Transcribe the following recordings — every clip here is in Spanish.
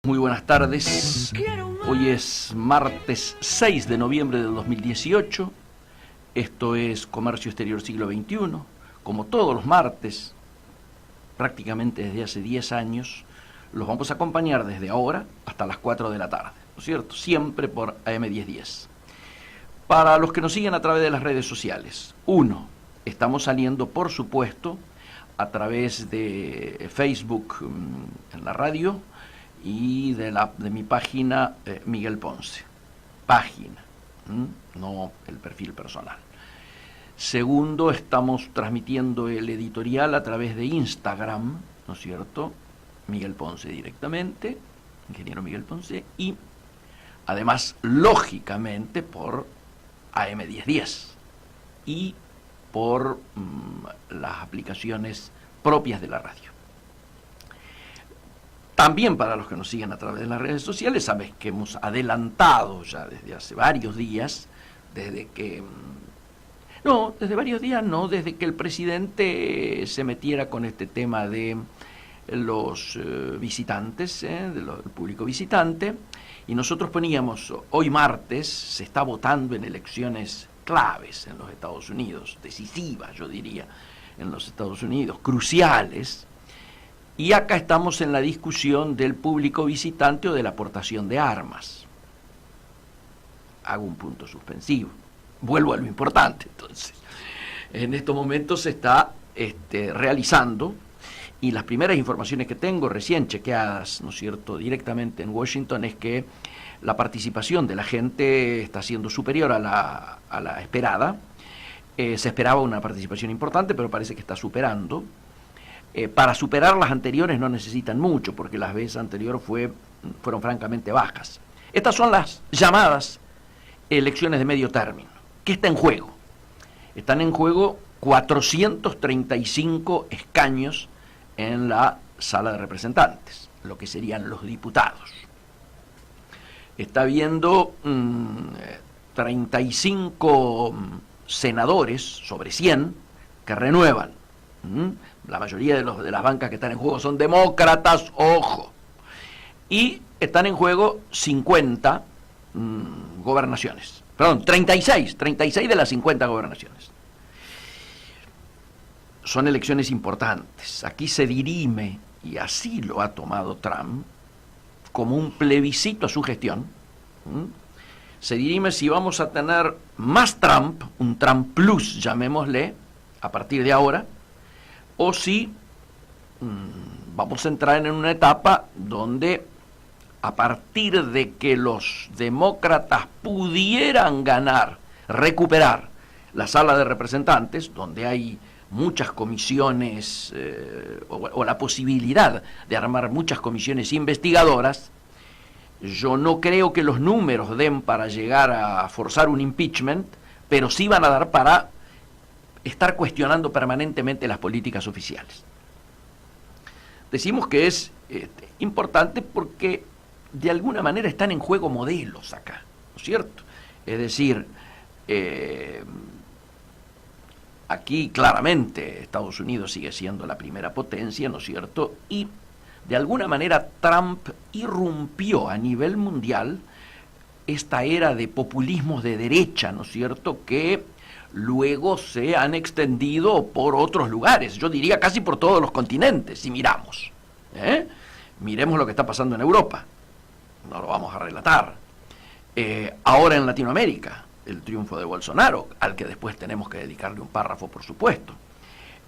Muy buenas tardes. Hoy es martes 6 de noviembre del 2018. Esto es Comercio Exterior Siglo XXI. Como todos los martes, prácticamente desde hace 10 años, los vamos a acompañar desde ahora hasta las 4 de la tarde, ¿no es cierto? Siempre por AM 1010. Para los que nos siguen a través de las redes sociales, estamos saliendo, por supuesto, a través de Facebook en la radio y de mi página Miguel Ponce. Página, no el perfil personal. Segundo, estamos transmitiendo el editorial a través de Instagram, ¿no es cierto? Miguel Ponce directamente, ingeniero Miguel Ponce, y además, lógicamente, por AM 1010 y por las aplicaciones propias de la radio. También para los que nos siguen a través de las redes sociales, sabes que hemos adelantado ya desde hace varios días, desde que el presidente se metiera con este tema de los visitantes, del público visitante, y nosotros poníamos, hoy martes se está votando en elecciones claves en los Estados Unidos, decisivas yo diría, en los Estados Unidos, cruciales, y acá estamos en la discusión del público visitante o de la aportación de armas. Hago un punto suspensivo, vuelvo a lo importante entonces. En estos momentos se está realizando, y las primeras informaciones que tengo recién chequeadas, ¿no es cierto?, directamente en Washington, es que la participación de la gente está siendo superior a la esperada. Se esperaba una participación importante, pero parece que está superando. Para superar las anteriores no necesitan mucho, porque las veces anteriores fueron francamente bajas. Estas son las llamadas elecciones de medio término. ¿Qué está en juego? Están en juego 435 escaños en la sala de representantes, lo que serían los diputados. Está habiendo 35 senadores sobre 100 que renuevan. La mayoría de las bancas que están en juego son demócratas, ojo. Y están en juego 50 gobernaciones. Perdón, 36 de las 50 gobernaciones. Son elecciones importantes. Aquí se dirime, y así lo ha tomado Trump, como un plebiscito a su gestión. Se dirime si vamos a tener más Trump, un Trump plus, llamémosle, a partir de ahora, o si vamos a entrar en una etapa donde, a partir de que los demócratas pudieran recuperar la sala de representantes, donde hay muchas comisiones, o la posibilidad de armar muchas comisiones investigadoras, yo no creo que los números den para llegar a forzar un impeachment, pero sí van a dar para estar cuestionando permanentemente las políticas oficiales. Decimos que es importante porque de alguna manera están en juego modelos acá, ¿no es cierto? Es decir, aquí claramente Estados Unidos sigue siendo la primera potencia, ¿no es cierto? Y de alguna manera Trump irrumpió a nivel mundial esta era de populismos de derecha, ¿no es cierto?, que luego se han extendido por otros lugares, yo diría casi por todos los continentes, si miramos. Miremos lo que está pasando en Europa, no lo vamos a relatar. Ahora en Latinoamérica, el triunfo de Bolsonaro, al que después tenemos que dedicarle un párrafo, por supuesto.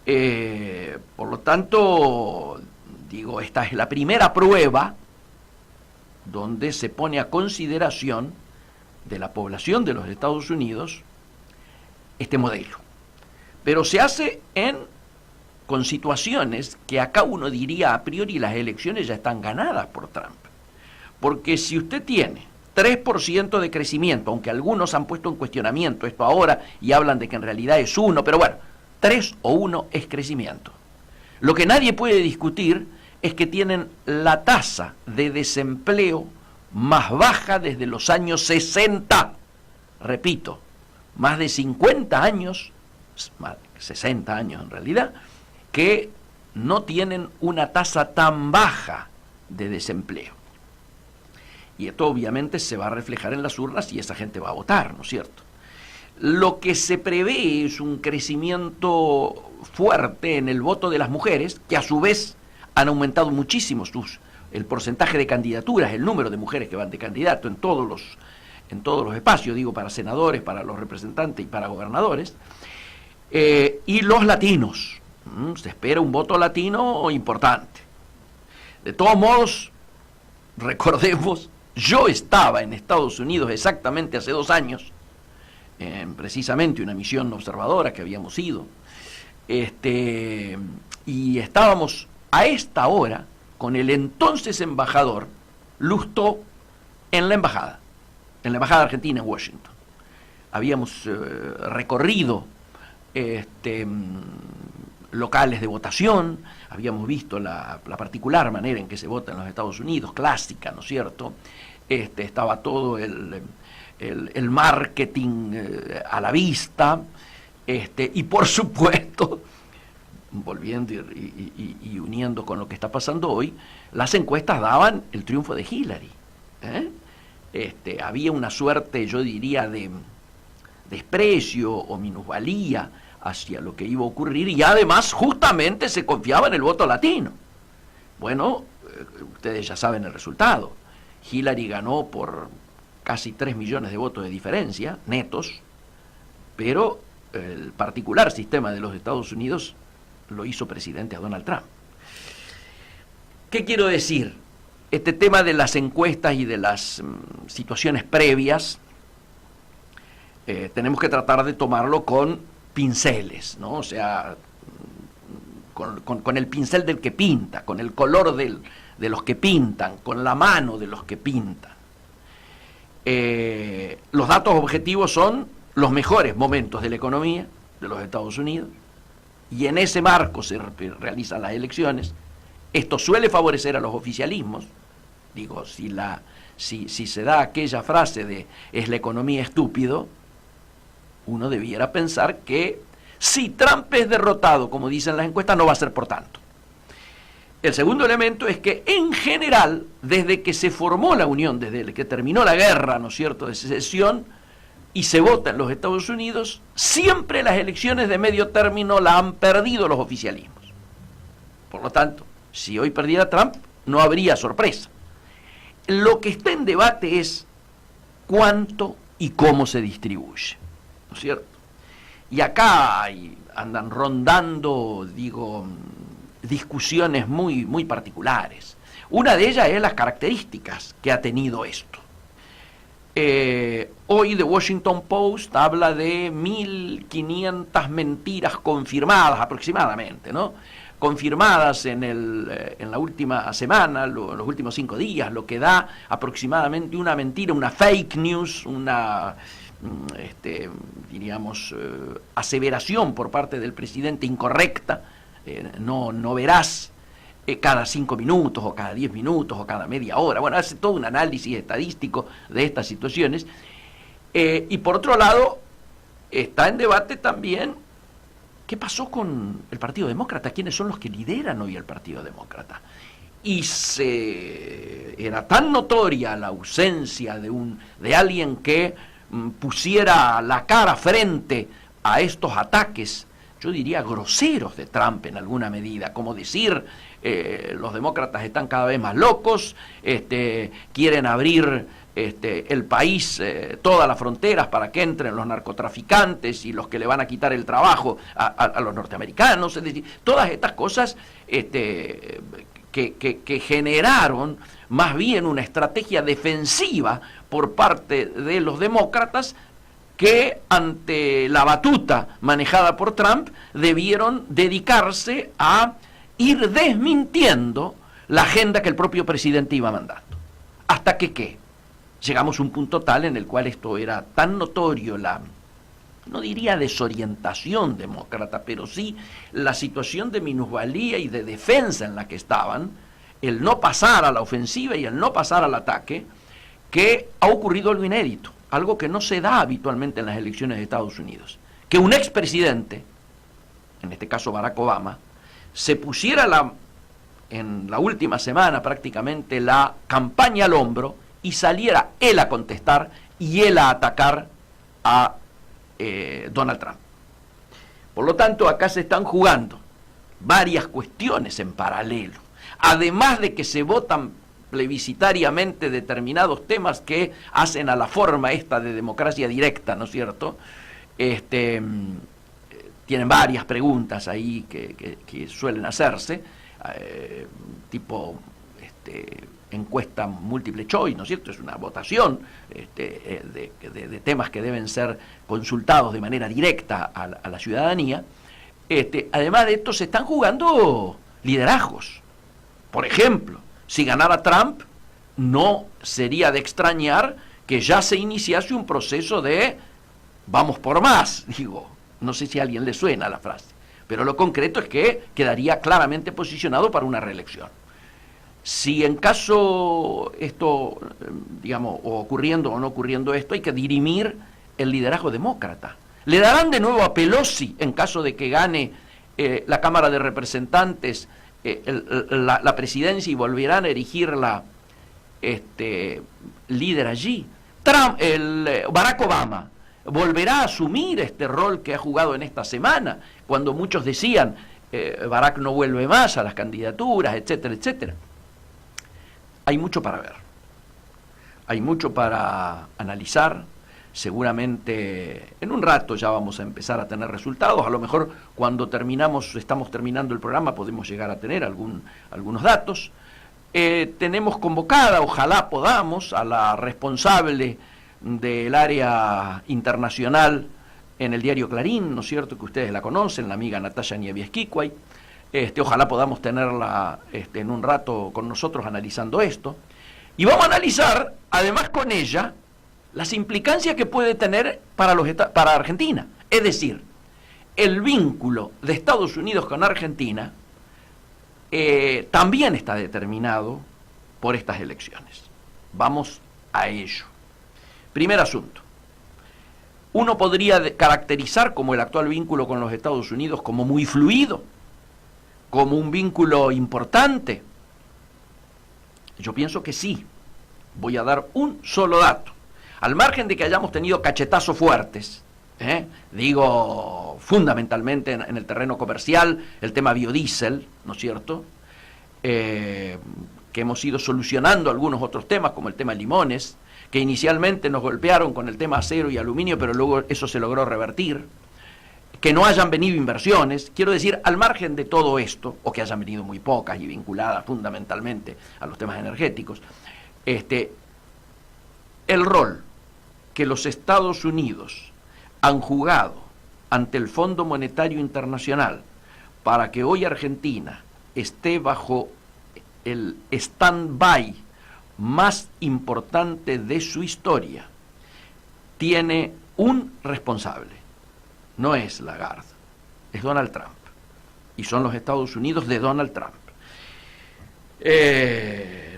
Por lo tanto, digo, esta es la primera prueba donde se pone a consideración de la población de los Estados Unidos este modelo. Pero se hace con situaciones que acá uno diría a priori las elecciones ya están ganadas por Trump. Porque si usted tiene 3% de crecimiento, aunque algunos han puesto en cuestionamiento esto ahora y hablan de que en realidad es 1, pero bueno, 3 o 1 es crecimiento. Lo que nadie puede discutir es que tienen la tasa de desempleo más baja desde los años 60. Repito, más de 50 años, 60 años en realidad, que no tienen una tasa tan baja de desempleo. Y esto obviamente se va a reflejar en las urnas y esa gente va a votar, ¿no es cierto? Lo que se prevé es un crecimiento fuerte en el voto de las mujeres, que a su vez han aumentado muchísimo el porcentaje de candidaturas, el número de mujeres que van de candidato en todos los espacios, digo, para senadores, para los representantes y para gobernadores, y los latinos. Se espera un voto latino importante. De todos modos, recordemos, yo estaba en Estados Unidos exactamente hace 2 años, precisamente una misión observadora que habíamos ido, y estábamos a esta hora con el entonces embajador Lustó en la embajada argentina en Washington. Habíamos recorrido locales de votación, habíamos visto la particular manera en que se vota en los Estados Unidos, clásica, ¿no es cierto? Estaba todo el marketing a la vista, y por supuesto, volviendo y uniendo con lo que está pasando hoy, las encuestas daban el triunfo de Hillary. Había una suerte, yo diría, de desprecio o minusvalía hacia lo que iba a ocurrir, y además justamente se confiaba en el voto latino. Bueno, ustedes ya saben el resultado. Hillary ganó por casi 3 millones de votos de diferencia, netos, pero el particular sistema de los Estados Unidos lo hizo presidente a Donald Trump. ¿Qué quiero decir? Este tema de las encuestas y de las situaciones previas, tenemos que tratar de tomarlo con pinceles, ¿no? O sea, con el pincel del que pinta, con el color de los que pintan, con la mano de los que pintan. Los datos objetivos son los mejores momentos de la economía de los Estados Unidos, y en ese marco se realizan las elecciones. Esto suele favorecer a los oficialismos. Digo, si se da aquella frase de "es la economía estúpido", uno debiera pensar que si Trump es derrotado, como dicen las encuestas, no va a ser por tanto. El segundo elemento es que, en general, desde que se formó la Unión, desde que terminó la guerra, ¿no es cierto?, de secesión, y se vota en los Estados Unidos, siempre las elecciones de medio término la han perdido los oficialismos. Por lo tanto, si hoy perdiera Trump, no habría sorpresa. Lo que está en debate es cuánto y cómo se distribuye, ¿no es cierto? Y acá andan rondando, digo, discusiones muy, muy particulares. Una de ellas es las características que ha tenido esto. Hoy The Washington Post habla de 1.500 mentiras confirmadas aproximadamente, ¿no? Confirmadas en la última semana, los últimos 5 días, lo que da aproximadamente una mentira, una fake news, una diríamos, aseveración por parte del presidente incorrecta, no veraz, cada 5 minutos o cada 10 minutos o cada media hora. Bueno, hace todo un análisis estadístico de estas situaciones. Y por otro lado, está en debate también qué pasó con el Partido Demócrata, quiénes son los que lideran hoy el Partido Demócrata. Y era tan notoria la ausencia de alguien que pusiera la cara frente a estos ataques, yo diría groseros, de Trump en alguna medida, como decir, los demócratas están cada vez más locos, quieren abrir el país, todas las fronteras para que entren los narcotraficantes y los que le van a quitar el trabajo a los norteamericanos. Es decir, todas estas cosas que generaron más bien una estrategia defensiva por parte de los demócratas, que ante la batuta manejada por Trump debieron dedicarse a ir desmintiendo la agenda que el propio presidente iba mandando. Hasta que, ¿qué? Llegamos a un punto tal en el cual esto era tan notorio, no diría desorientación demócrata, pero sí la situación de minusvalía y de defensa en la que estaban, el no pasar a la ofensiva y el no pasar al ataque, que ha ocurrido algo inédito, algo que no se da habitualmente en las elecciones de Estados Unidos, que un expresidente, en este caso Barack Obama, se pusiera en la última semana prácticamente la campaña al hombro y saliera él a contestar y él a atacar a Donald Trump. Por lo tanto, acá se están jugando varias cuestiones en paralelo. Además de que se votan plebiscitariamente determinados temas que hacen a la forma esta de democracia directa, ¿no es cierto? Tienen varias preguntas ahí que suelen hacerse, tipo encuesta múltiple choice, ¿no es cierto? Es una votación de temas que deben ser consultados de manera directa a la ciudadanía. Además de esto, se están jugando liderazgos. Por ejemplo, si ganara Trump, no sería de extrañar que ya se iniciase un proceso de vamos por más, digo. No sé si a alguien le suena la frase, pero lo concreto es que quedaría claramente posicionado para una reelección. Si en caso esto, digamos, o ocurriendo o no ocurriendo esto, hay que dirimir el liderazgo demócrata. ¿Le darán de nuevo a Pelosi en caso de que gane la Cámara de Representantes la presidencia y volverán a erigirla líder allí? Barack Obama volverá a asumir este rol que ha jugado en esta semana, cuando muchos decían Barack no vuelve más a las candidaturas, etcétera, etcétera. Hay mucho para ver, hay mucho para analizar. Seguramente en un rato ya vamos a empezar a tener resultados. A lo mejor cuando estamos terminando el programa, podemos llegar a tener algunos datos. Tenemos convocada, ojalá podamos, a la responsable del área internacional en el diario Clarín, ¿no es cierto?, que ustedes la conocen, la amiga Natalia Nieves-Kikwai. Ojalá podamos tenerla en un rato con nosotros analizando esto. Y vamos a analizar, además con ella, las implicancias que puede tener para Argentina. Es decir, el vínculo de Estados Unidos con Argentina también está determinado por estas elecciones. Vamos a ello. Primer asunto. Uno podría caracterizar como el actual vínculo con los Estados Unidos como muy fluido, como un vínculo importante. Yo pienso que sí. Voy a dar un solo dato. Al margen de que hayamos tenido cachetazos fuertes, digo fundamentalmente en el terreno comercial, el tema biodiesel, ¿no es cierto?, que hemos ido solucionando algunos otros temas, como el tema limones, que inicialmente nos golpearon con el tema acero y aluminio, pero luego eso se logró revertir, que no hayan venido inversiones, quiero decir, al margen de todo esto, o que hayan venido muy pocas y vinculadas fundamentalmente a los temas energéticos, el rol que los Estados Unidos han jugado ante el Fondo Monetario Internacional para que hoy Argentina esté bajo el stand-by más importante de su historia, tiene un responsable. No es Lagarde, es Donald Trump. Y son los Estados Unidos de Donald Trump.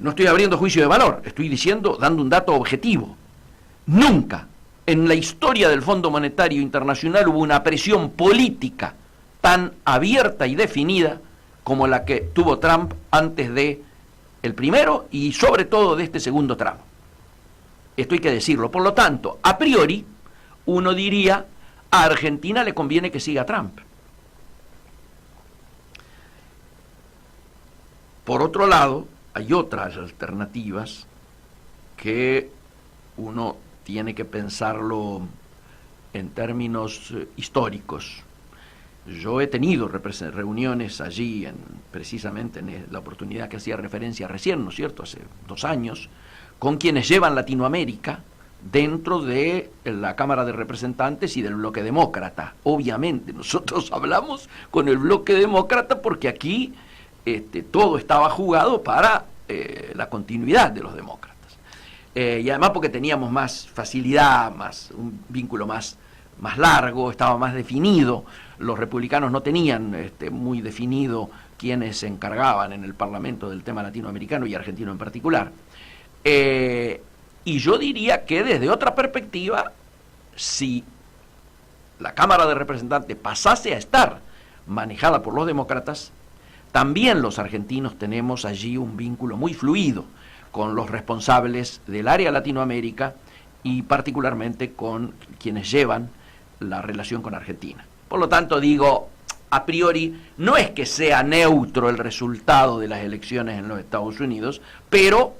No estoy abriendo juicio de valor, estoy dando un dato objetivo. Nunca en la historia del Fondo Monetario Internacional hubo una presión política tan abierta y definida como la que tuvo Trump antes de el primero y sobre todo de este segundo tramo. Esto hay que decirlo. Por lo tanto, a priori, uno diría, a Argentina le conviene que siga Trump. Por otro lado, hay otras alternativas que uno tiene que pensarlo en términos históricos. Yo he tenido reuniones allí, precisamente en la oportunidad que hacía referencia recién, ¿no es cierto?, hace 2 años, con quienes llevan Latinoamérica dentro de la Cámara de Representantes y del bloque demócrata. Obviamente, nosotros hablamos con el bloque demócrata porque aquí todo estaba jugado para la continuidad de los demócratas. Y además porque teníamos más facilidad, un vínculo más largo, estaba más definido. Los republicanos no tenían muy definido quiénes se encargaban en el Parlamento del tema latinoamericano y argentino en particular. Y yo diría que desde otra perspectiva, si la Cámara de Representantes pasase a estar manejada por los demócratas, también los argentinos tenemos allí un vínculo muy fluido, con los responsables del área Latinoamérica y particularmente con quienes llevan la relación con Argentina. Por lo tanto, digo, a priori, no es que sea neutro el resultado de las elecciones en los Estados Unidos, pero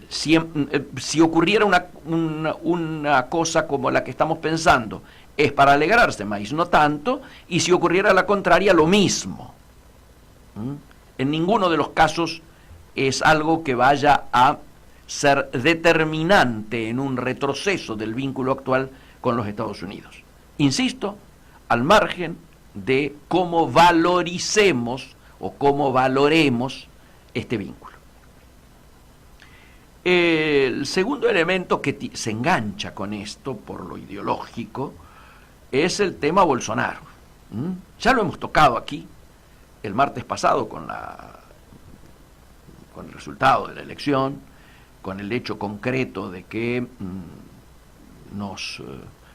si ocurriera una cosa como la que estamos pensando, es para alegrarse, más no tanto, y si ocurriera la contraria, lo mismo. En ninguno de los casos es algo que vaya a ser determinante en un retroceso del vínculo actual con los Estados Unidos. Insisto, al margen de cómo valoricemos o cómo valoremos este vínculo. El segundo elemento que se engancha con esto por lo ideológico es el tema Bolsonaro. Ya lo hemos tocado aquí el martes pasado con el resultado de la elección, con el hecho concreto de que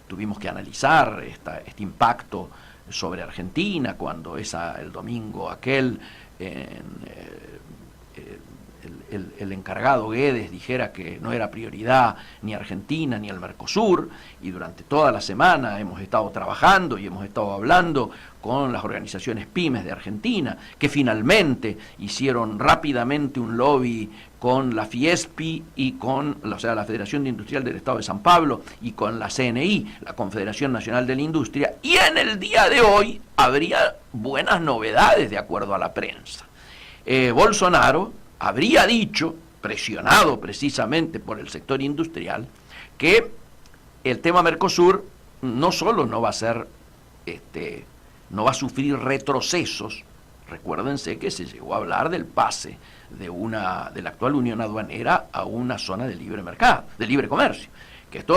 tuvimos que analizar este impacto sobre Argentina cuando el domingo aquel el encargado Guedes dijera que no era prioridad ni Argentina ni el Mercosur, y durante toda la semana hemos estado trabajando y hemos estado hablando con las organizaciones pymes de Argentina, que finalmente hicieron rápidamente un lobby con la Fiespi y con la Federación Industrial del Estado de San Pablo y con la CNI, la Confederación Nacional de la Industria, y en el día de hoy habría buenas novedades de acuerdo a la prensa. Bolsonaro habría dicho, presionado precisamente por el sector industrial, que el tema Mercosur no solo no va a ser, no va a sufrir retrocesos. Recuérdense que se llegó a hablar del pase de la actual Unión Aduanera a una zona de libre mercado, de libre comercio, que esto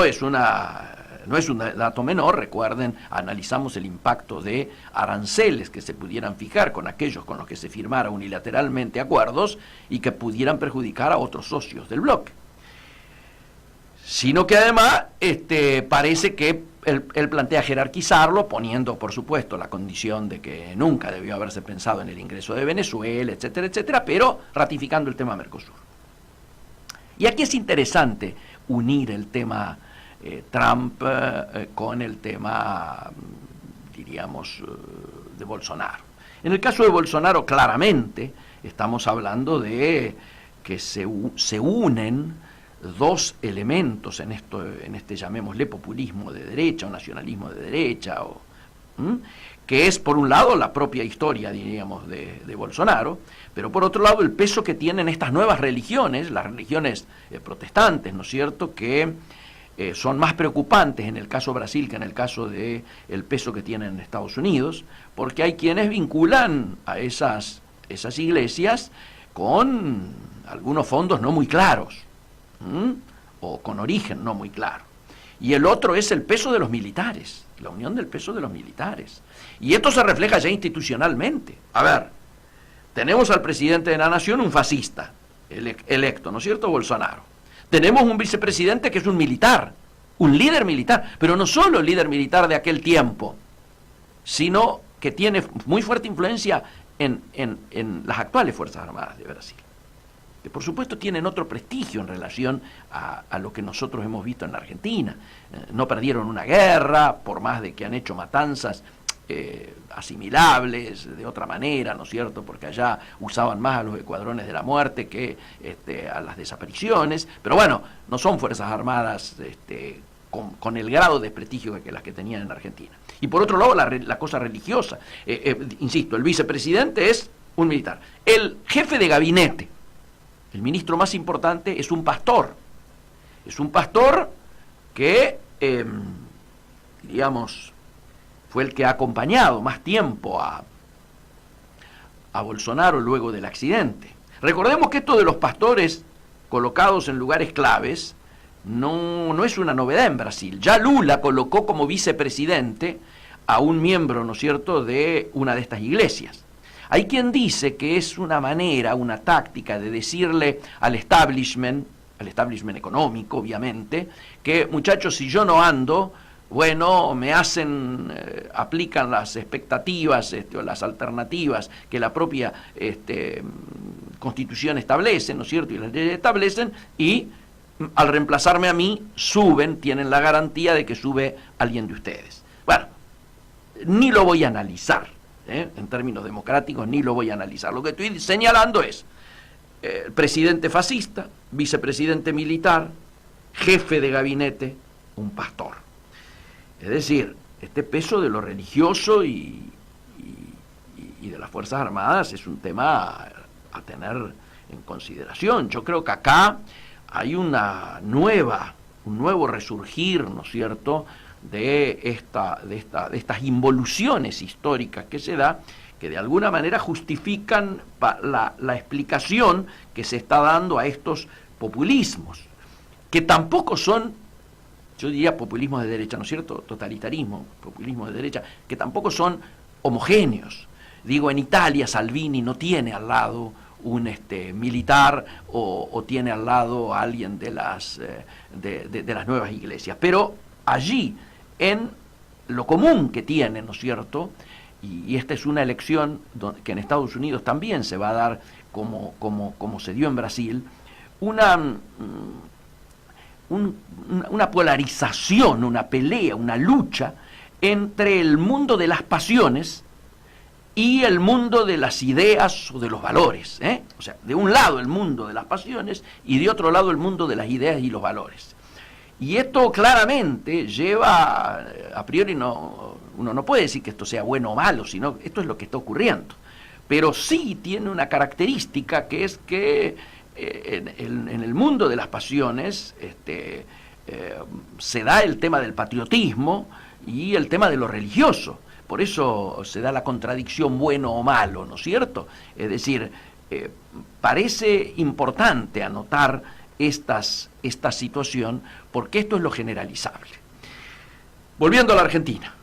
no es un dato menor. Recuerden, analizamos el impacto de aranceles que se pudieran fijar con aquellos con los que se firmara unilateralmente acuerdos y que pudieran perjudicar a otros socios del bloque. Sino que además parece que él plantea jerarquizarlo, poniendo, por supuesto, la condición de que nunca debió haberse pensado en el ingreso de Venezuela, etcétera, etcétera, pero ratificando el tema Mercosur. Y aquí es interesante unir el tema Trump con el tema, diríamos, de Bolsonaro. En el caso de Bolsonaro, claramente, estamos hablando de que se unen dos elementos en este llamémosle populismo de derecha o nacionalismo de derecha, que es por un lado la propia historia, diríamos, de Bolsonaro, pero por otro lado el peso que tienen estas nuevas religiones, las religiones protestantes, ¿no es cierto?, que son más preocupantes en el caso de Brasil que en el caso del peso que tienen en Estados Unidos, porque hay quienes vinculan a esas iglesias con algunos fondos no muy claros, o con origen no muy claro. Y el otro es el peso de los militares, la unión del peso de los militares. Y esto se refleja ya institucionalmente. A ver, tenemos al presidente de la nación, un fascista, electo, ¿no es cierto?, Bolsonaro. Tenemos un vicepresidente que es un militar, un líder militar, pero no solo el líder militar de aquel tiempo, sino que tiene muy fuerte influencia en las actuales Fuerzas Armadas de Brasil, que por supuesto tienen otro prestigio en relación a lo que nosotros hemos visto en la Argentina. No perdieron una guerra, por más de que han hecho matanzas asimilables de otra manera, ¿no es cierto?, porque allá usaban más a los escuadrones de la muerte que a las desapariciones, pero bueno, no son Fuerzas Armadas con el grado de prestigio que las que tenían en Argentina. Y por otro lado, la cosa religiosa. Insisto, el vicepresidente es un militar. El jefe de gabinete, el ministro más importante, es un pastor. Es un pastor que, diríamos, fue el que ha acompañado más tiempo a Bolsonaro luego del accidente. Recordemos que esto de los pastores colocados en lugares claves no es una novedad en Brasil. Ya Lula colocó como vicepresidente a un miembro, ¿no es cierto?, de una de estas iglesias. Hay quien dice que es una manera, una táctica de decirle al establishment económico, obviamente, que muchachos, si yo no ando, bueno, me hacen, aplican las expectativas o las alternativas que la propia Constitución establece, ¿no es cierto?, y las leyes establecen, y al reemplazarme a mí, suben, tienen la garantía de que sube alguien de ustedes. Bueno, ni lo voy a analizar, en términos democráticos, ni lo voy a analizar. Lo que estoy señalando es presidente fascista, vicepresidente militar, jefe de gabinete, un pastor. Es decir, este peso de lo religioso y de las Fuerzas Armadas es un tema a tener en consideración. Yo creo que acá hay un nuevo resurgir, ¿no es cierto?, de estas involuciones históricas que se da, que de alguna manera justifican la explicación que se está dando a estos populismos, que tampoco son, yo diría populismo de derecha, ¿no es cierto?, totalitarismo, populismo de derecha, que tampoco son homogéneos. Digo, en Italia Salvini no tiene al lado un militar o tiene al lado a alguien de las nuevas iglesias, pero allí, en lo común que tiene, ¿no es cierto?, y esta es una elección que en Estados Unidos también se va a dar como se dio en Brasil, una polarización, una pelea, una lucha entre el mundo de las pasiones y el mundo de las ideas o de los valores, O sea, de un lado el mundo de las pasiones y de otro lado el mundo de las ideas y los valores. Y esto claramente lleva, a priori uno no puede decir que esto sea bueno o malo, sino esto es lo que está ocurriendo. Pero sí tiene una característica, que es que en el mundo de las pasiones se da el tema del patriotismo y el tema de lo religioso. Por eso se da la contradicción bueno o malo, ¿no es cierto? Es decir, parece importante anotar esta situación, porque esto es lo generalizable. Volviendo a la Argentina,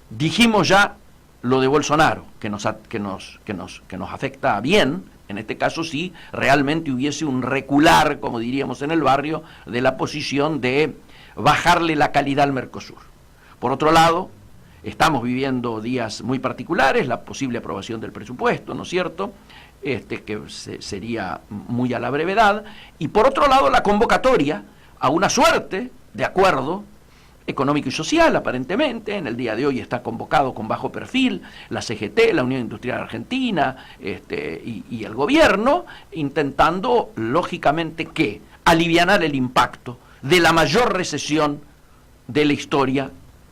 dijimos ya lo de Bolsonaro, que nos afecta bien, en este caso si realmente hubiese un recular, como diríamos en el barrio, de la posición de bajarle la calidad al Mercosur. Por otro lado, estamos viviendo días muy particulares, la posible aprobación del presupuesto, ¿no es cierto?, que sería muy a la brevedad, y por otro lado la convocatoria a una suerte de acuerdo económico y social, aparentemente. En el día de hoy está convocado con bajo perfil la CGT, la Unión Industrial Argentina, y el gobierno, intentando, lógicamente, ¿qué? Alivianar el impacto de la mayor recesión de la historia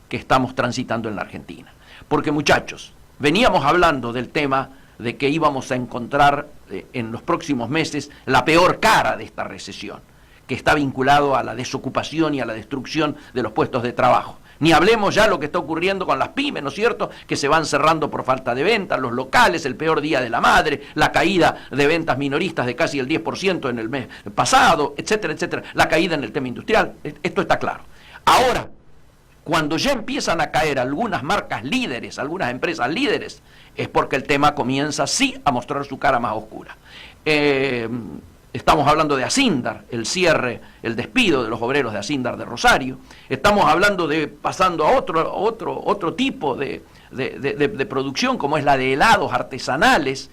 que estamos transitando en la Argentina. Porque, muchachos, veníamos hablando del tema de que íbamos a encontrar en los próximos meses la peor cara de esta recesión, que está vinculado a la desocupación y a la destrucción de los puestos de trabajo. Ni hablemos ya lo que está ocurriendo con las pymes, ¿no es cierto?, que se van cerrando por falta de ventas, los locales, el peor día de la madre, la caída de ventas minoristas de casi el 10% en el mes pasado, etcétera, etcétera, la caída en el tema industrial. Esto está claro. Ahora, cuando ya empiezan a caer algunas marcas líderes, algunas empresas líderes, es porque el tema comienza sí a mostrar su cara más oscura. Estamos hablando de Asindar, el cierre, el despido de los obreros de Asindar de Rosario. Estamos hablando de, pasando a otro tipo de producción, como es la de helados artesanales.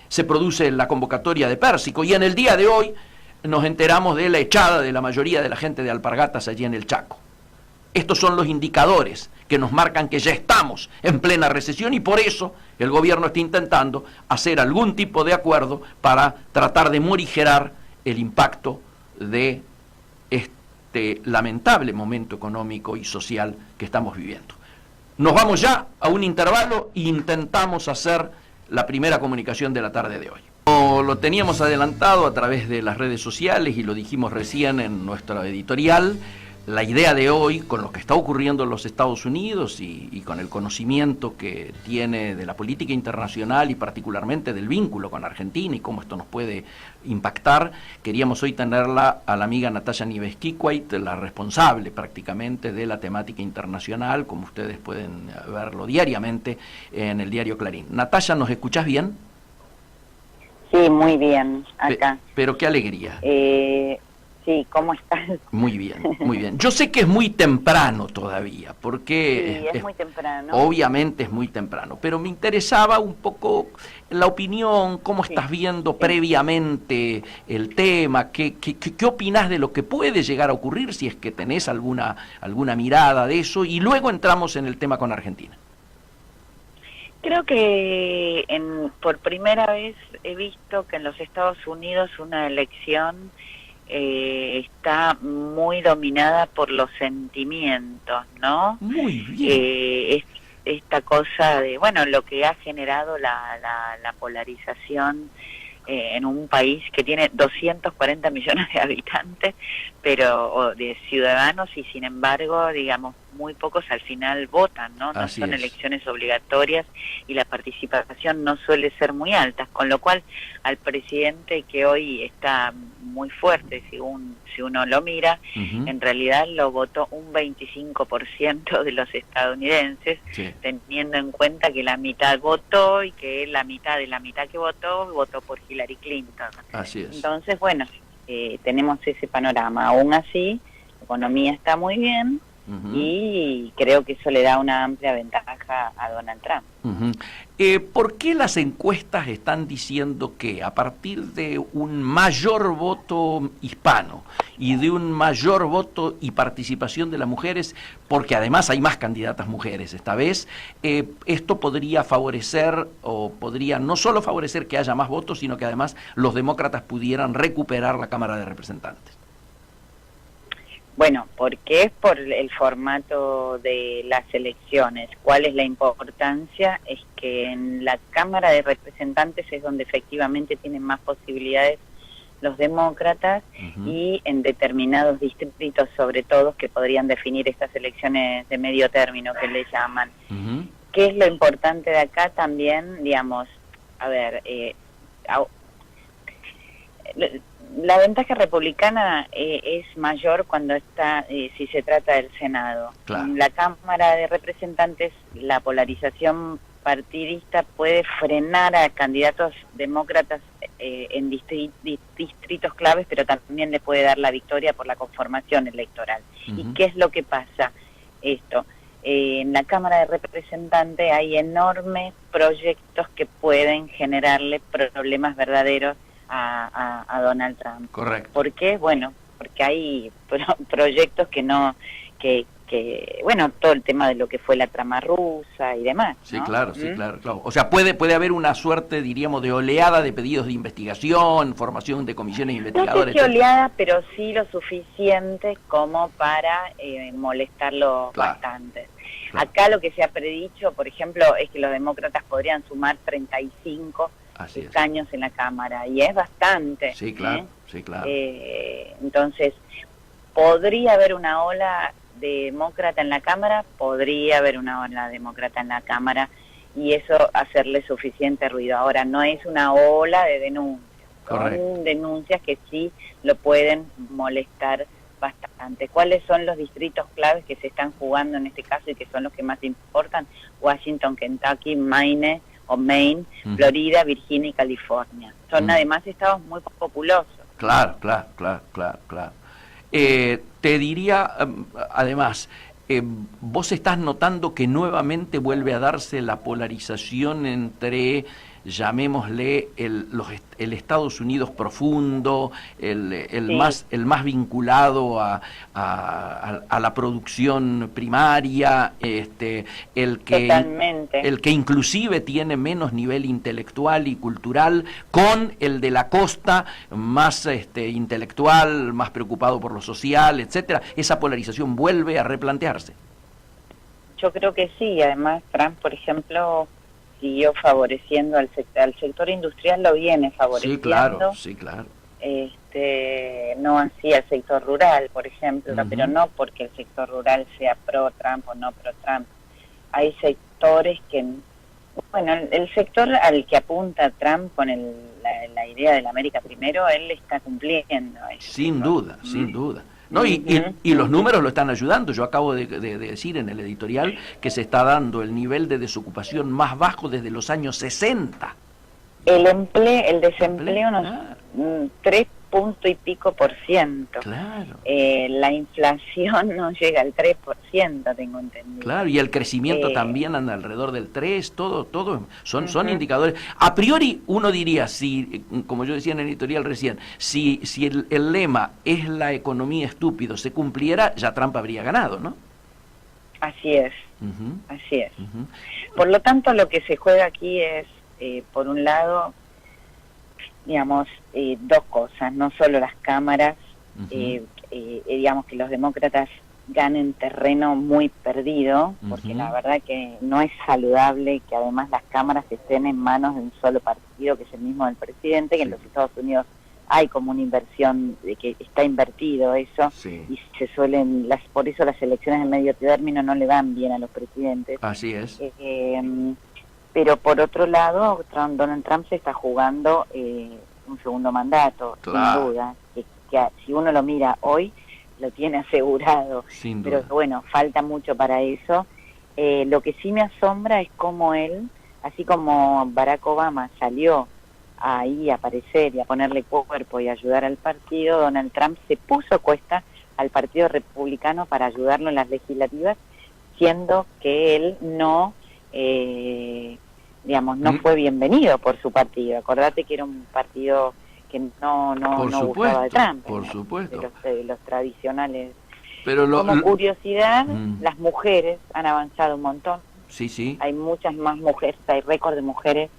Se produce la convocatoria de Pérsico, y en el día de hoy nos enteramos de la echada de la mayoría de la gente de Alpargatas allí en el Chaco. Estos son los indicadores que nos marcan que ya estamos en plena recesión, y por eso el gobierno está intentando hacer algún tipo de acuerdo para tratar de morigerar el impacto de este lamentable momento económico y social que estamos viviendo. Nos vamos ya a un intervalo e intentamos hacer la primera comunicación de la tarde de hoy. Como lo teníamos adelantado a través de las redes sociales y lo dijimos recién en nuestra editorial, la idea de hoy, con lo que está ocurriendo en los Estados Unidos y con el conocimiento que tiene de la política internacional y particularmente del vínculo con Argentina y cómo esto nos puede impactar, queríamos hoy tenerla a la amiga Natalia Nieves-Kikwait, la responsable prácticamente de la temática internacional, como ustedes pueden verlo diariamente en el diario Clarín. Natalia, ¿nos escuchás bien? Sí, muy bien, acá. Pero qué alegría. Sí, ¿cómo estás? Muy bien, muy bien. Yo sé que es muy temprano todavía, porque Sí, es muy temprano. obviamente es muy temprano, pero me interesaba un poco la opinión, cómo Sí, estás viendo sí. previamente el tema, qué opinás de lo que puede llegar a ocurrir, si es que tenés alguna mirada de eso, y luego entramos en el tema con Argentina. Creo que por primera vez he visto que en los Estados Unidos una elección está muy dominada por los sentimientos, ¿no? Muy bien. Esta cosa de, bueno, lo que ha generado la polarización en un país que tiene 240 millones de habitantes, pero o de ciudadanos, y sin embargo, digamos, muy pocos al final votan, ¿no? No Así son es. elecciones obligatorias y la participación no suele ser muy alta, con lo cual al presidente, que hoy está muy fuerte, si uno lo mira, Uh-huh. en realidad lo votó un 25% de los estadounidenses, Sí. teniendo en cuenta que la mitad votó y que la mitad de la mitad que votó por Hillary Clinton. Así es. Entonces, bueno, tenemos ese panorama. Aún así, la economía está muy bien, Uh-huh. y creo que eso le da una amplia ventaja a Donald Trump. Uh-huh. ¿Por qué las encuestas están diciendo que a partir de un mayor voto hispano y de un mayor voto y participación de las mujeres, porque además hay más candidatas mujeres esta vez, esto podría favorecer, o podría no solo favorecer que haya más votos, sino que además los demócratas pudieran recuperar la Cámara de Representantes? Bueno, porque es por el formato de las elecciones. ¿Cuál es la importancia? Es que en la Cámara de Representantes es donde efectivamente tienen más posibilidades los demócratas, Uh-huh. y en determinados distritos, sobre todo, que podrían definir estas elecciones de medio término que le llaman. Uh-huh. ¿Qué es lo importante de acá también? Digamos, a ver, la ventaja republicana es mayor cuando está, si se trata del Senado. Claro. En la Cámara de Representantes, la polarización partidista puede frenar a candidatos demócratas en distritos claves, pero también le puede dar la victoria por la conformación electoral. Uh-huh. ¿Y qué es lo que pasa? Esto, en la Cámara de Representantes hay enormes proyectos que pueden generarle problemas verdaderos a Donald Trump. Correcto. ¿Por qué? Bueno, porque hay proyectos que bueno, todo el tema de lo que fue la trama rusa y demás, ¿no? Sí, claro, sí, claro. O sea, puede haber una suerte, diríamos, de oleada de pedidos de investigación, formación de comisiones No sé investigadoras. si oleada, pero sí lo suficiente como para molestarlo Claro. bastante. Claro. Acá lo que se ha predicho, por ejemplo, es que los demócratas podrían sumar 35 Así es. escaños en la Cámara, y es bastante. Sí, claro, sí, claro. Entonces, ¿podría haber una ola demócrata en la Cámara? Podría haber una ola demócrata en la Cámara, y eso hacerle suficiente ruido. Ahora, no es una ola de denuncias, Correcto. son denuncias que sí lo pueden molestar bastante. ¿Cuáles son los distritos claves que se están jugando en este caso y que son los que más importan? Washington, Kentucky, Maine, Uh-huh. Florida, Virginia y California. Son Uh-huh. además estados muy populosos. Claro. Te diría, además, vos estás notando que nuevamente vuelve a darse la polarización entre, llamémosle, el Estados Unidos profundo, Sí. el más vinculado a la producción primaria, Totalmente. el que inclusive tiene menos nivel intelectual y cultural, con el de la costa más intelectual, más preocupado por lo social, etcétera. Esa polarización vuelve a replantearse. Yo creo que sí. Además, Trump, por ejemplo, siguió favoreciendo al sector industrial, lo viene favoreciendo. Sí, claro. No así al sector rural, por ejemplo, Uh-huh. pero no porque el sector rural sea pro Trump o no pro Trump. Hay sectores que, bueno, el sector al que apunta Trump con la idea de la América primero, él está cumpliendo. Sin duda, sin duda. No, y los números lo están ayudando. Yo acabo de decir en el editorial que se está dando el nivel de desocupación más bajo desde los años 60. El desempleo, punto y pico por ciento. Claro. La inflación no llega al 3%, tengo entendido. Claro, y el crecimiento también anda alrededor del 3, todo son Ujú. indicadores. A priori uno diría, si, como yo decía en el editorial recién, si el lema es la economía estúpido se cumpliera, ya Trump habría ganado, ¿no? Así es, Ujú, así es. ujú. Por lo tanto, lo que se juega aquí es, por un lado, digamos, dos cosas, no solo las cámaras, Ujú. digamos que los demócratas ganen terreno muy perdido, porque la verdad que no es saludable que además las cámaras estén en manos de un solo partido, que es el mismo del presidente, que en los Estados Unidos hay como una inversión, de que está invertido eso, y se suelen, por eso las elecciones de medio término no le van bien a los presidentes. Así es. Pero por otro lado, Donald Trump se está jugando un segundo mandato, Claro. sin duda, que si uno lo mira hoy, lo tiene asegurado. Sin duda. Pero bueno, falta mucho para eso. Lo que sí me asombra es cómo él, así como Barack Obama salió ahí a aparecer y a ponerle cuerpo y ayudar al partido, Donald Trump se puso a cuesta al Partido Republicano para ayudarlo en las legislativas, siendo que él no, digamos, no fue bienvenido por su partido. Acordate que era un partido que no gustaba de Trump, por supuesto, de los tradicionales. Pero como curiosidad, las mujeres han avanzado un montón. Sí. Hay muchas más mujeres, hay récord de mujeres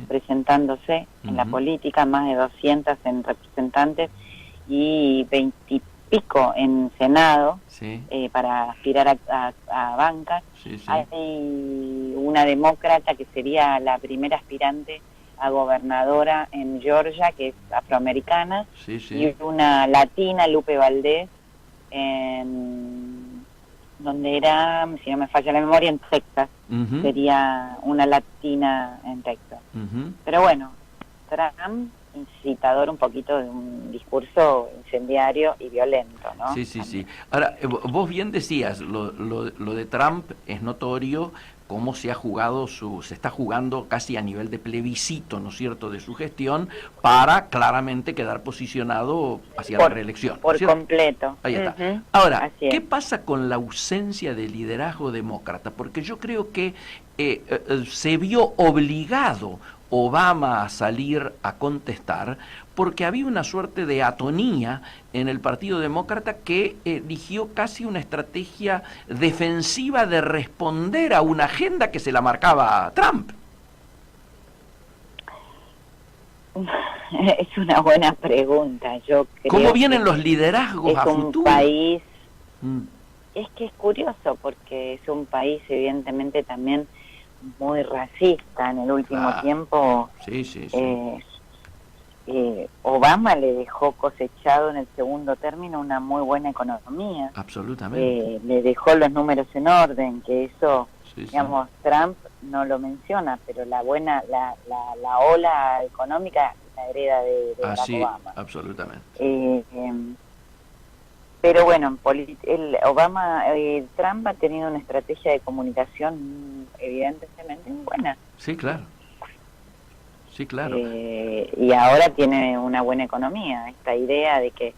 presentándose en la política, más de 200 en representantes y 20 y pico en Senado, para aspirar a bancas. Hay una demócrata que sería la primera aspirante a gobernadora en Georgia, que es afroamericana, y una latina, Lupe Valdés, donde era, si no me falla la memoria, en Texas. Sería una latina en Texas. Pero bueno, Trump, incitador un poquito de un discurso incendiario y violento, ¿no? Sí. Ahora, vos bien decías, lo de Trump es notorio, cómo se está jugando casi a nivel de plebiscito, ¿no es cierto?, de su gestión, para claramente quedar posicionado hacia la reelección. Por completo. Ahí está. Ahora, ¿qué pasa con la ausencia de liderazgo demócrata? Porque yo creo que se vio obligado Obama a salir a contestar, porque había una suerte de atonía en el Partido Demócrata que eligió casi una estrategia defensiva de responder a una agenda que se la marcaba Trump. Es una buena pregunta. Yo creo ¿Cómo vienen los liderazgos a futuro? Es un país, es que es curioso, porque es un país evidentemente también muy racista en el último tiempo. Obama le dejó cosechado en el segundo término una muy buena economía. Absolutamente. Le dejó los números en orden, que eso, digamos, Trump no lo menciona, pero la ola económica la hereda de Barack Obama. Absolutamente. Pero bueno, Trump ha tenido una estrategia de comunicación evidentemente buena. Sí, claro. Y ahora tiene una buena economía. Esta idea de que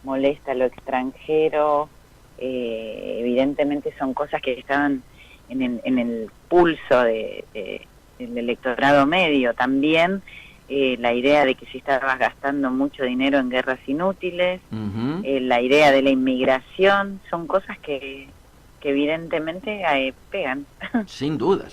molesta a lo extranjero, evidentemente son cosas que estaban en el pulso del electorado medio. También la idea de que se estaba gastando mucho dinero en guerras inútiles, la idea de la inmigración, son cosas que evidentemente pegan. Sin duda,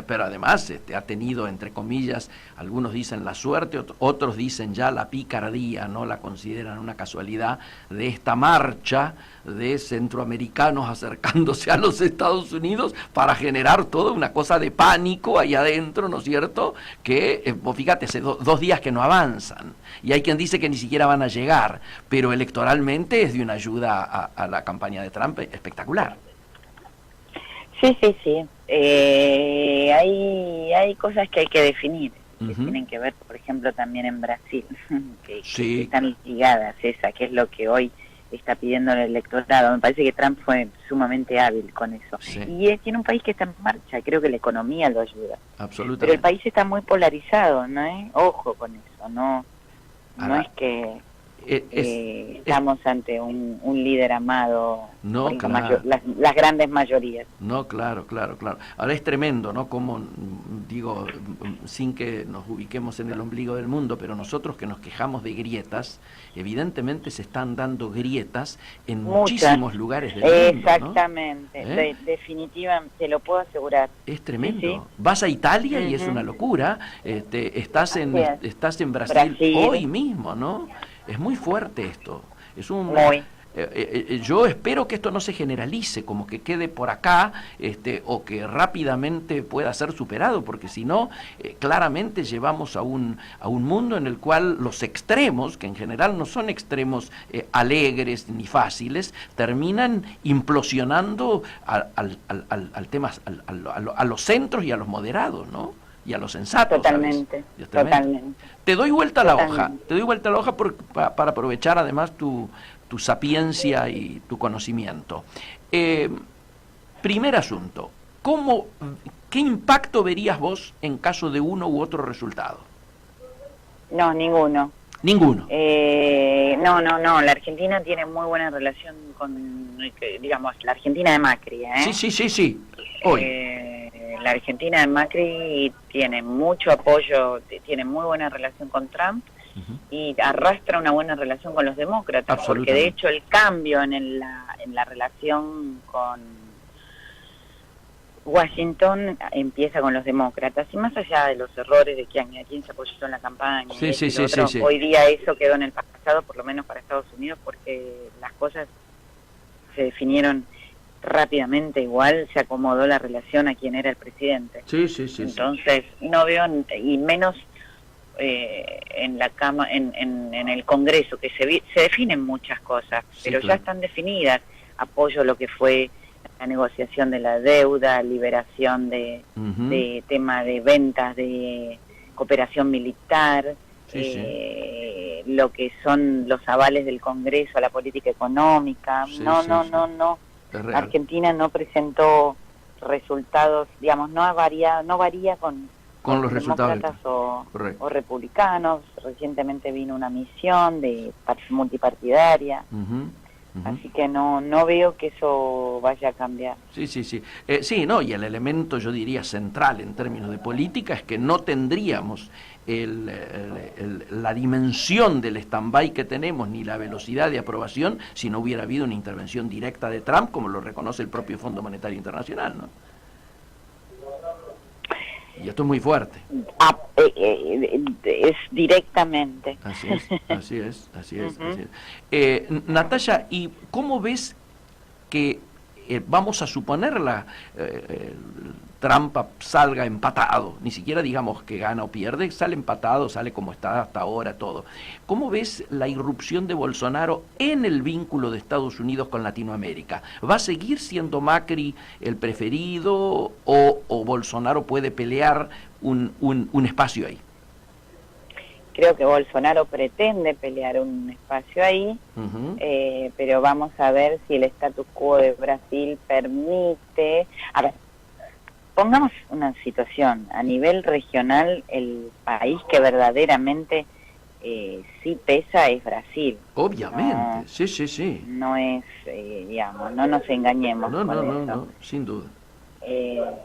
pero además ha tenido, entre comillas, algunos dicen la suerte, otros dicen ya la picardía, no la consideran una casualidad, de esta marcha de centroamericanos acercándose a los Estados Unidos para generar toda una cosa de pánico ahí adentro, ¿no es cierto?, que, fíjate, hace 2 días que no avanzan, y hay quien dice que ni siquiera van a llegar, pero electoralmente es de una ayuda a la campaña de Trump espectacular. Sí. Hay cosas que hay que definir, que tienen que ver, por ejemplo, también en Brasil, que están ligadas, que es lo que hoy está pidiendo el electorado. Me parece que Trump fue sumamente hábil con eso. Y tiene un país que está en marcha, creo que la economía lo ayuda. Absolutamente. Pero el país está muy polarizado, ¿no? Ojo con eso, no es que estamos ante un líder amado No, por claro. las grandes mayorías. No, claro. Ahora es tremendo, ¿no? Como digo, sin que nos ubiquemos en el ombligo del mundo, pero nosotros que nos quejamos de grietas, evidentemente se están dando grietas en muchísimos lugares del mundo, Exactamente, ¿no? definitivamente, te lo puedo asegurar. Es tremendo. Sí. Vas a Italia y es una locura. Estás en Brasil hoy mismo, ¿no? Es muy fuerte esto. Es un Muy. Yo espero que esto no se generalice, como que quede por acá, o que rápidamente pueda ser superado, porque si no, claramente llevamos a un mundo en el cual los extremos, que en general no son extremos alegres ni fáciles, terminan implosionando a los centros y a los moderados, ¿no? Y a los sensatos. Totalmente. Te doy vuelta a la hoja, para aprovechar además tu sapiencia y tu conocimiento. Primer asunto, ¿qué impacto verías vos en caso de uno u otro resultado? No, ninguno. Ninguno. No, la Argentina tiene muy buena relación con, digamos, la Argentina de Macri, ¿eh? Sí. Hoy. La Argentina de Macri tiene mucho apoyo, tiene muy buena relación con Trump, y arrastra una buena relación con los demócratas, porque de hecho el cambio en la relación con Washington empieza con los demócratas, y más allá de los errores de a quién se apoyó en la campaña, sí. Hoy día eso quedó en el pasado, por lo menos para Estados Unidos, porque las cosas se definieron rápidamente, igual se acomodó la relación a quien era el presidente. Sí. Entonces no veo, y menos en la en el Congreso, que se definen muchas cosas, pero ya están definidas. Apoyo lo que fue la negociación de la deuda, liberación de tema de ventas de cooperación militar, lo que son los avales del Congreso a la política económica. No. Argentina no presentó resultados, digamos, no varía con los resultados o republicanos. Recientemente vino una misión de multipartidaria, así que no veo que eso vaya a cambiar. Sí, y el elemento, yo diría, central en términos de política es que no tendríamos la dimensión del stand-by que tenemos, ni la velocidad de aprobación, si no hubiera habido una intervención directa de Trump, como lo reconoce el propio Fondo Monetario Internacional, ¿no? Y esto es muy fuerte. Es directamente. Así es. Natalia, ¿y cómo ves que vamos a suponerla Trump salga empatado, ni siquiera digamos que gana o pierde, sale empatado, sale como está hasta ahora todo? ¿Cómo ves la irrupción de Bolsonaro en el vínculo de Estados Unidos con Latinoamérica? ¿Va a seguir siendo Macri el preferido o Bolsonaro puede pelear un espacio ahí? Creo que Bolsonaro pretende pelear un espacio ahí, pero vamos a ver si el status quo de Brasil permite. A ver, pongamos una situación, a nivel regional, el país que verdaderamente sí pesa es Brasil. Obviamente, sí. No es, digamos, no nos engañemos con eso. No, sin duda.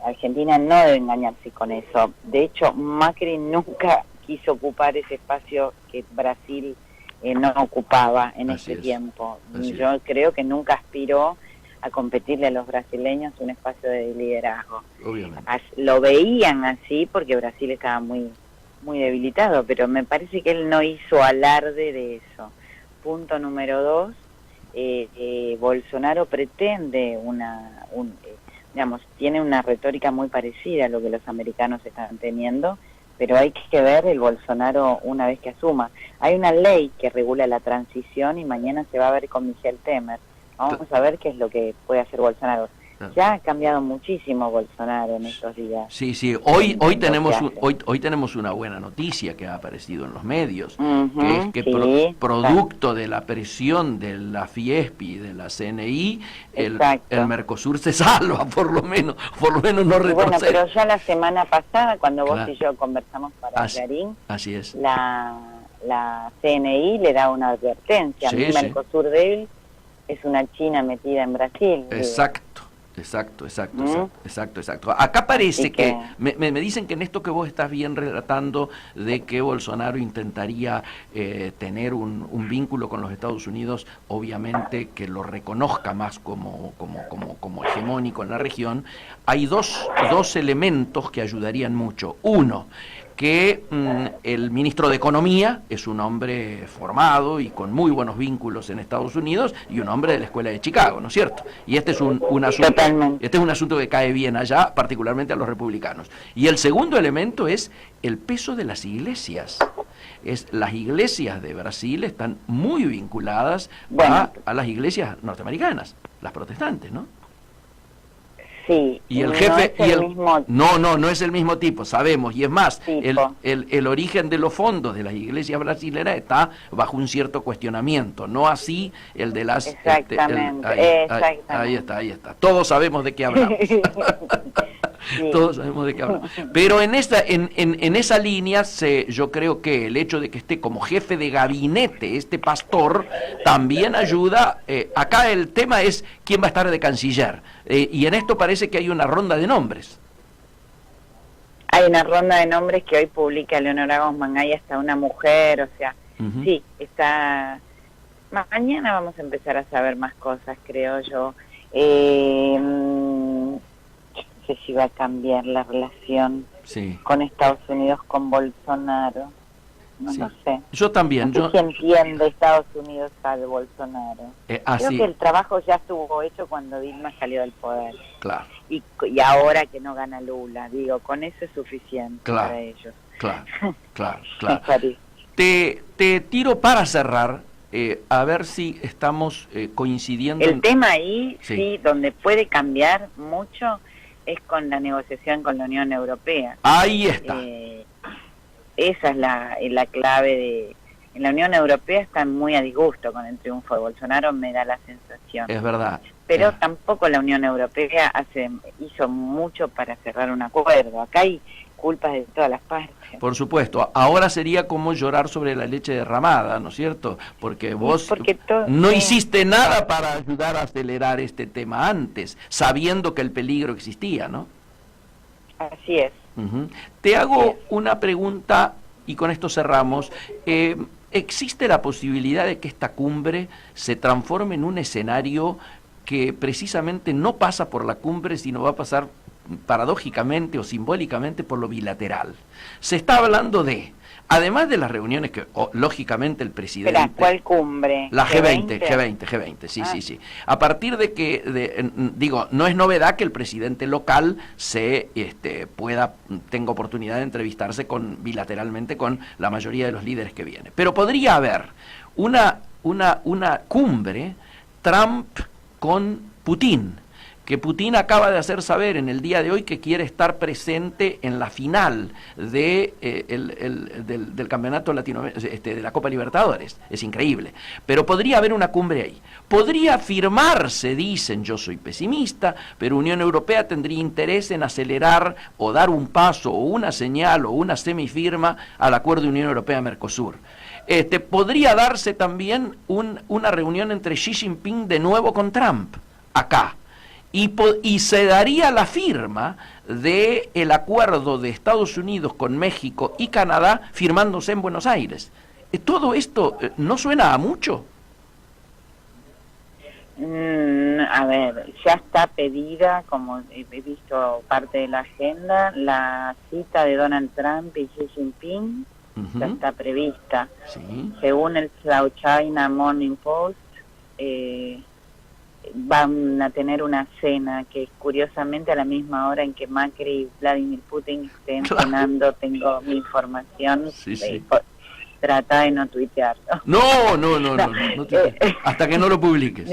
Argentina no debe engañarse con eso. De hecho, Macri nunca quiso ocupar ese espacio que Brasil no ocupaba en ese tiempo. Yo creo que nunca aspiró a competirle a los brasileños un espacio de liderazgo. Obviamente. Lo veían así porque Brasil estaba muy debilitado, pero me parece que él no hizo alarde de eso. Punto número 2, Bolsonaro pretende digamos, tiene una retórica muy parecida a lo que los americanos están teniendo, pero hay que ver el Bolsonaro una vez que asuma. Hay una ley que regula la transición y mañana se va a ver con Michel Temer. Vamos a ver qué es lo que puede hacer Bolsonaro. Ya ha cambiado muchísimo Bolsonaro en estos días. Sí. Hoy tenemos una buena noticia que ha aparecido en los medios, que es que producto de la presión de la Fiespi y de la CNI, el Mercosur se salva, por lo menos no retrocede. Bueno, pero ya la semana pasada, cuando vos y yo conversamos para Clarín, así es. la la CNI le da una advertencia. Sí, Mi sí. Mercosur débil es una China metida en Brasil. Exacto. Exacto. Acá parece que, me dicen que en esto que vos estás bien relatando de que Bolsonaro intentaría tener un vínculo con los Estados Unidos, obviamente que lo reconozca más como hegemónico en la región, hay dos elementos que ayudarían mucho. Uno, que el ministro de Economía es un hombre formado y con muy buenos vínculos en Estados Unidos y un hombre de la Escuela de Chicago, ¿no es cierto? Y este es un asunto que cae bien allá, particularmente a los republicanos. Y el segundo elemento es el peso de las iglesias. Las iglesias de Brasil están muy vinculadas a las iglesias norteamericanas, las protestantes, ¿no? Sí, y el jefe no es el mismo... no es el mismo tipo, sabemos, y es más, el origen de los fondos de las iglesias brasileras está bajo un cierto cuestionamiento, no así el de las... Exactamente, ahí está, todos sabemos de qué hablamos. Sí. Todos sabemos de qué hablamos. Pero en esa línea yo creo que el hecho de que esté como jefe de gabinete este pastor también ayuda. Acá el tema es quién va a estar de canciller. Y en esto parece que hay una ronda de nombres. Hay una ronda de nombres que hoy publica Leonora Gosman, hay hasta una mujer, o sea, sí, está... Mañana vamos a empezar a saber más cosas, creo yo. No sé si va a cambiar la relación con Estados Unidos, con Bolsonaro. No sé. Yo también. No sé si entiende Estados Unidos al Bolsonaro. Creo que el trabajo ya estuvo hecho cuando Dilma salió del poder. Claro. Y ahora que no gana Lula, digo, con eso es suficiente para ellos. Claro. Te tiro para cerrar, a ver si estamos coincidiendo. El tema ahí, sí, donde puede cambiar mucho, es con la negociación con la Unión Europea. Ahí está. Esa es la clave en la Unión Europea están muy a disgusto con el triunfo de Bolsonaro, me da la sensación. Es verdad. Pero tampoco la Unión Europea hizo mucho para cerrar un acuerdo. Acá hay culpas de todas las partes. Por supuesto. Ahora sería como llorar sobre la leche derramada, ¿no es cierto? Porque vos no hiciste nada para ayudar a acelerar este tema antes, sabiendo que el peligro existía, ¿no? Así es. Te hago una pregunta y con esto cerramos. ¿Existe la posibilidad de que esta cumbre se transforme en un escenario que precisamente no pasa por la cumbre, sino va a pasar paradójicamente o simbólicamente por lo bilateral? Se está hablando de, además de las reuniones que lógicamente el presidente... Espera, ¿cuál cumbre? La G20, sí. A partir de que, digo, no es novedad que el presidente local tenga oportunidad de entrevistarse bilateralmente con la mayoría de los líderes que vienen. Pero podría haber una cumbre Trump con Putin, que Putin acaba de hacer saber en el día de hoy que quiere estar presente en la final del campeonato de la Copa Libertadores. Es increíble. Pero podría haber una cumbre ahí. Podría firmarse, dicen, yo soy pesimista, pero Unión Europea tendría interés en acelerar o dar un paso o una señal o una semifirma al acuerdo de Unión Europea-Mercosur. Podría darse también una reunión entre Xi Jinping de nuevo con Trump, acá. Y se daría la firma del acuerdo de Estados Unidos con México y Canadá firmándose en Buenos Aires. ¿Todo esto no suena a mucho? A ver, ya está pedida, como he visto parte de la agenda, la cita de Donald Trump y Xi Jinping, ya está prevista. Sí. Según el South China Morning Post, van a tener una cena que curiosamente a la misma hora en que Macri y Vladimir Putin estén cenando. Tengo mi información. Trata de no tuitearlo. No hasta que no lo publiques.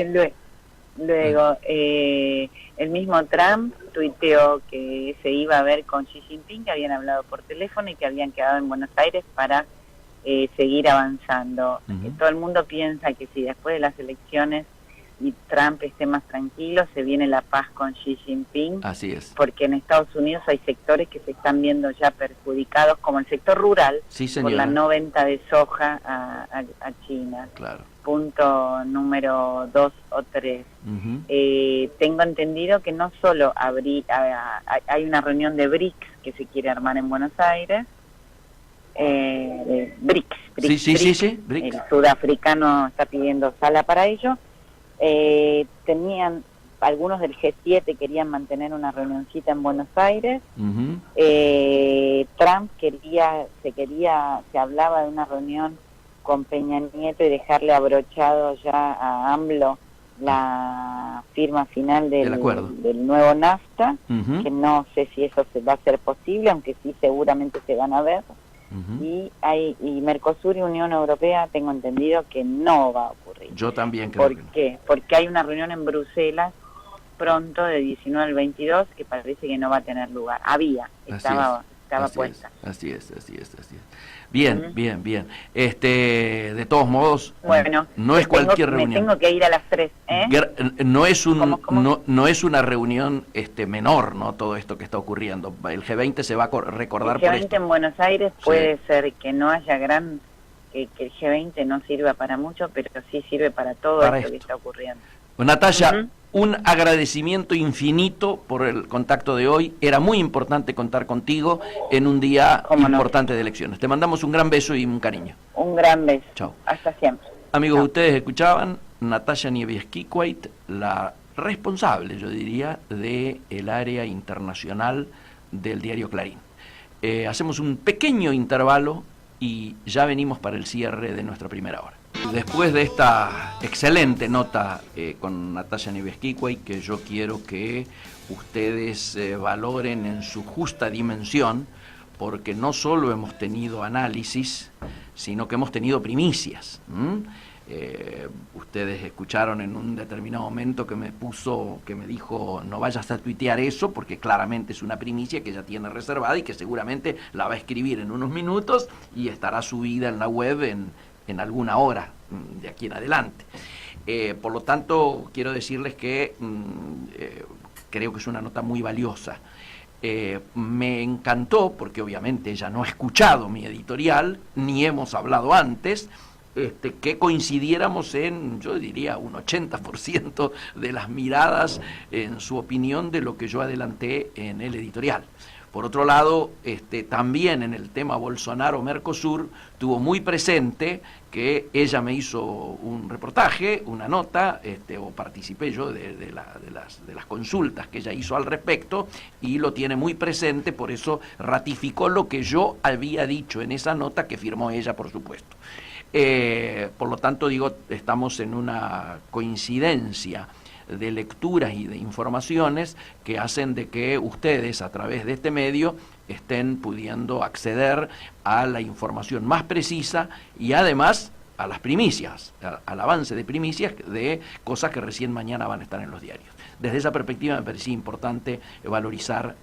Luego el mismo Trump tuiteó que se iba a ver con Xi Jinping, que habían hablado por teléfono y que habían quedado en Buenos Aires para seguir avanzando. Todo el mundo piensa que si después de las elecciones y Trump esté más tranquilo, se viene la paz con Xi Jinping. Así es. Porque en Estados Unidos hay sectores que se están viendo ya perjudicados, como el sector rural, Sí, por la señora. no venta de soja a China. Claro. Punto número 2 o 3. Ujú. Tengo entendido que no solo hay una reunión de BRICS que se quiere armar en Buenos Aires, BRICS, Sí, BRICS. el sudafricano está pidiendo sala para ello. Tenían algunos del G7 querían mantener una reunioncita en Buenos Aires. Ujú. Trump se hablaba de una reunión con Peña Nieto y dejarle abrochado ya a AMLO la firma final El acuerdo. del nuevo NAFTA, Ujú. que no sé si eso se va a hacer posible, aunque sí seguramente se van a ver. Ujú. Y Mercosur y Unión Europea tengo entendido que no va a ocurrir. Yo también creo ¿Por que no. qué? Porque hay una reunión en Bruselas pronto de 19 al 22 que parece que no va a tener lugar. Estaba puesta. Así es. Bien, Ujú. bien. De todos modos, Bueno, no es cualquier me reunión. tengo que ir a las 3, ¿eh? No es ¿Cómo? no es una reunión menor, ¿no? Todo esto que está ocurriendo. El G20 se va a recordar El por G20 esto. en Buenos Aires Sí. puede ser que no haya que el G20 no sirva para mucho, pero sí sirve para todo Para esto que esto. está ocurriendo. Natalia, Ujú. un agradecimiento infinito por el contacto de hoy. Era muy importante contar contigo en un día Cómo no. importante de elecciones. Te mandamos un gran beso y un cariño. Un gran beso. Chao. Hasta siempre. Amigos, Chao. ustedes escuchaban Natalia Nieves-Kikwait, la responsable, yo diría, del área internacional del diario Clarín. Hacemos un pequeño intervalo y ya venimos para el cierre de nuestra primera hora. Después de esta excelente nota con Natalia Nieves-Kikwait, que yo quiero que ustedes valoren en su justa dimensión, porque no solo hemos tenido análisis, sino que hemos tenido primicias. Ustedes escucharon en un determinado momento que me dijo, no vayas a tuitear eso, porque claramente es una primicia que ella tiene reservada y que seguramente la va a escribir en unos minutos y estará subida en la web en alguna hora de aquí en adelante. Por lo tanto, quiero decirles que creo que es una nota muy valiosa. Me encantó, porque obviamente ella no ha escuchado mi editorial, ni hemos hablado antes, que coincidiéramos en, yo diría, un 80% de las miradas en su opinión de lo que yo adelanté en el editorial. Por otro lado, también en el tema Bolsonaro-Mercosur tuvo muy presente que ella me hizo un reportaje, una nota, o participé yo de las consultas que ella hizo al respecto, y lo tiene muy presente, por eso ratificó lo que yo había dicho en esa nota que firmó ella, por supuesto. Por lo tanto, digo, estamos en una coincidencia de lecturas y de informaciones que hacen de que ustedes a través de este medio estén pudiendo acceder a la información más precisa y además a las primicias, al avance de primicias de cosas que recién mañana van a estar en los diarios. Desde esa perspectiva me parecía importante valorizar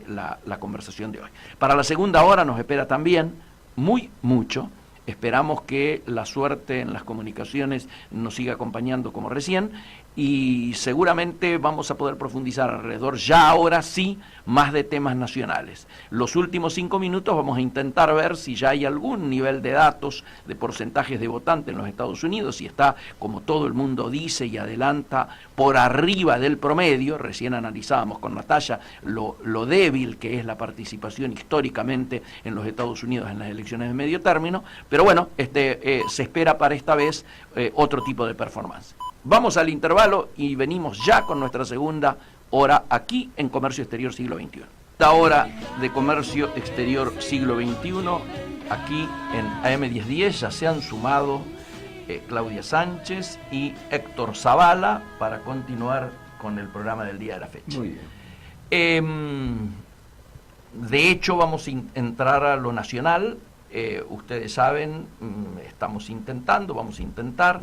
la conversación de hoy. Para la segunda hora nos espera también mucho. Esperamos que la suerte en las comunicaciones nos siga acompañando como recién y seguramente vamos a poder profundizar alrededor, ya ahora sí, más de temas nacionales. Los últimos 5 minutos vamos a intentar ver si ya hay algún nivel de datos, de porcentajes de votantes en los Estados Unidos, si está, como todo el mundo dice y adelanta, por arriba del promedio. Recién analizábamos con Natalia lo débil que es la participación históricamente en los Estados Unidos en las elecciones de medio término, pero bueno, se espera para esta vez otro tipo de performance. Vamos al intervalo y venimos ya con nuestra segunda hora aquí en Comercio Exterior Siglo XXI. Esta hora de Comercio Exterior Siglo XXI, aquí en AM1010, ya se han sumado Claudia Sánchez y Héctor Zavala para continuar con el programa del día de la fecha. Muy bien. De hecho, vamos a entrar a lo nacional. Ustedes saben, vamos a intentar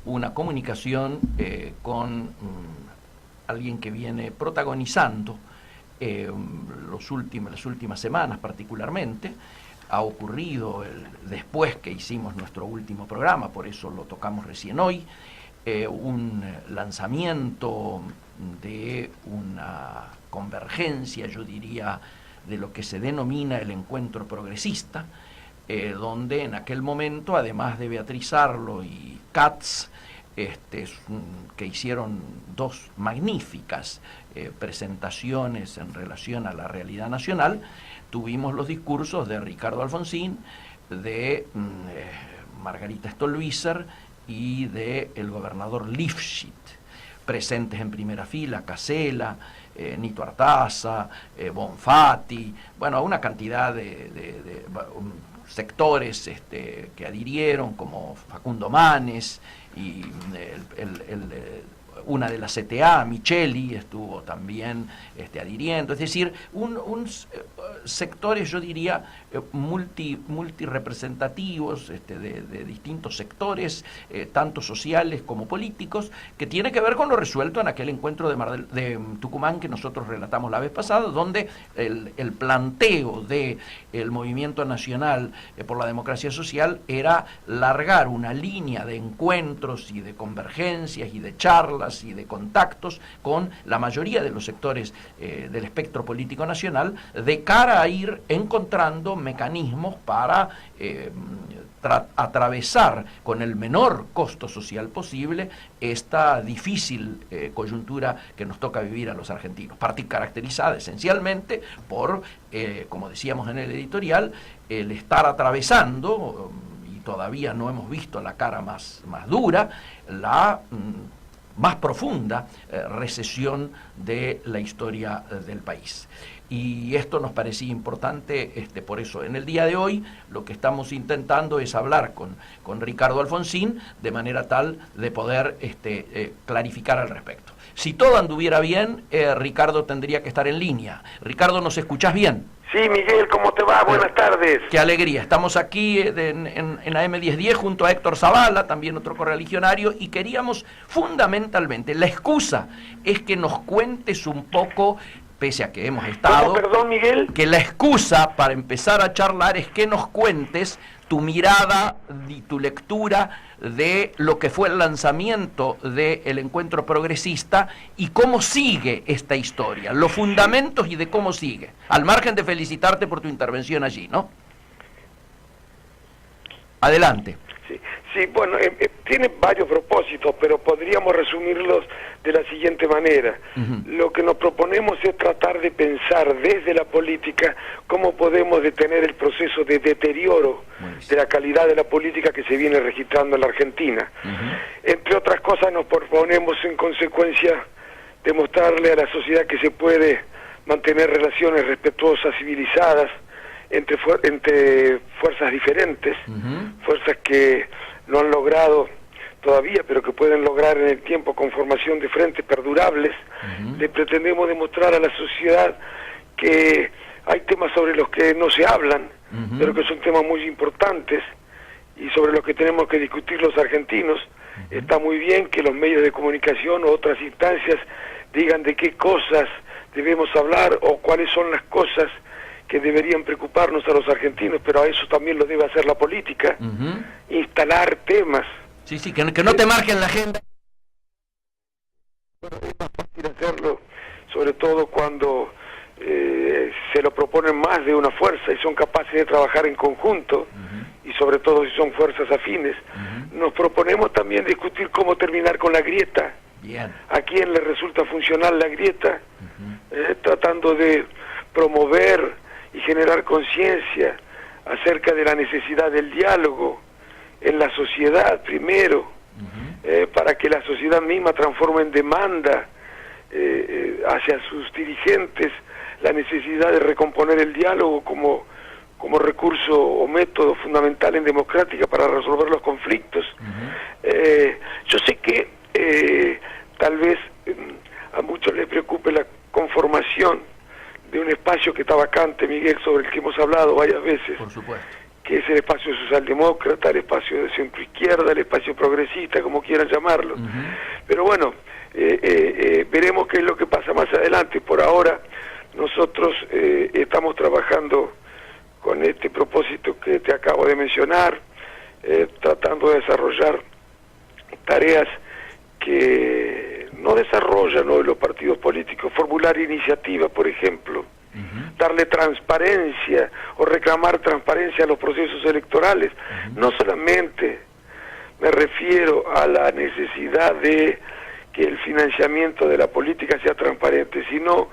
una comunicación con alguien que viene protagonizando las últimas semanas particularmente. Ha ocurrido después que hicimos nuestro último programa, por eso lo tocamos recién hoy. un lanzamiento de una convergencia, yo diría, de lo que se denomina el encuentro progresista, donde en aquel momento, además de Beatriz Arlo y Katz, que hicieron dos magníficas presentaciones en relación a la realidad nacional, tuvimos los discursos de Ricardo Alfonsín, de Margarita Stolbizer y de el gobernador Lifschit, presentes en primera fila, Casella, Nito Artaza, Bonfatti, bueno, una cantidad de sectores que adhirieron, como Facundo Manes, y una de las CTA, Micheli, estuvo también adhiriendo, es decir, sectores, yo diría, multirepresentativos de distintos sectores, tanto sociales como políticos, que tiene que ver con lo resuelto en aquel encuentro de Tucumán que nosotros relatamos la vez pasada, donde el planteo del movimiento nacional por la democracia social era largar una línea de encuentros y de convergencias y de charlas y de contactos con la mayoría de los sectores del espectro político nacional, de cara a ir encontrando mecanismos para atravesar con el menor costo social posible esta difícil coyuntura que nos toca vivir a los argentinos, caracterizada esencialmente por, como decíamos en el editorial, el estar atravesando, y todavía no hemos visto la cara más dura, la más profunda recesión de la historia del país. Y esto nos parecía importante, por eso en el día de hoy lo que estamos intentando es hablar con Ricardo Alfonsín de manera tal de poder clarificar al respecto. Si todo anduviera bien, Ricardo tendría que estar en línea. Ricardo, ¿nos escuchás bien? Sí, Miguel, ¿cómo te va? Buenas tardes. Qué alegría. Estamos aquí en AM1010 junto a Héctor Zavala, también otro correligionario, y queríamos fundamentalmente, la excusa es que nos cuentes un poco, pese a que hemos estado... ¿Cómo, perdón, Miguel? Que la excusa para empezar a charlar es que nos cuentes tu mirada y tu lectura de lo que fue el lanzamiento del encuentro progresista y cómo sigue esta historia, los fundamentos y de cómo sigue, al margen de felicitarte por tu intervención allí, ¿no? Adelante. Sí, bueno, tiene varios propósitos, pero podríamos resumirlos de la siguiente manera. Lo que nos proponemos es tratar de pensar desde la política cómo podemos detener el proceso de deterioro de la calidad de la política que se viene registrando en la Argentina. Entre otras cosas, nos proponemos en consecuencia demostrarle a la sociedad que se puede mantener relaciones respetuosas, civilizadas, entre fuerzas diferentes, fuerzas que no han logrado todavía, pero que pueden lograr en el tiempo conformación de frentes perdurables. Le pretendemos demostrar a la sociedad que hay temas sobre los que no se hablan, pero que son temas muy importantes y sobre los que tenemos que discutir los argentinos. Está muy bien que los medios de comunicación o otras instancias digan de qué cosas debemos hablar o cuáles son las cosas que deberían preocuparnos a los argentinos, pero a eso también lo debe hacer la política, instalar temas. Sí, que no te marquen la agenda. Bueno, es más fácil hacerlo, sobre todo cuando se lo proponen más de una fuerza y son capaces de trabajar en conjunto, y sobre todo si son fuerzas afines. Nos proponemos también discutir cómo terminar con la grieta. Bien. ¿A quién le resulta funcional la grieta? Tratando de promover y generar conciencia acerca de la necesidad del diálogo en la sociedad primero, para que la sociedad misma transforme en demanda hacia sus dirigentes la necesidad de recomponer el diálogo como recurso o método fundamental en democrática para resolver los conflictos. Yo sé que tal vez a muchos les preocupe la conformación de un espacio que está vacante, Miguel, sobre el que hemos hablado varias veces. Por supuesto. Que es el espacio socialdemócrata, el espacio de centroizquierda, el espacio progresista, como quieran llamarlo. Pero bueno, veremos qué es lo que pasa más adelante. Por ahora, nosotros estamos trabajando con este propósito que te acabo de mencionar, tratando de desarrollar tareas que no desarrollan hoy los partidos políticos, formular iniciativas, por ejemplo, darle transparencia o reclamar transparencia a los procesos electorales. No solamente me refiero a la necesidad de que el financiamiento de la política sea transparente, sino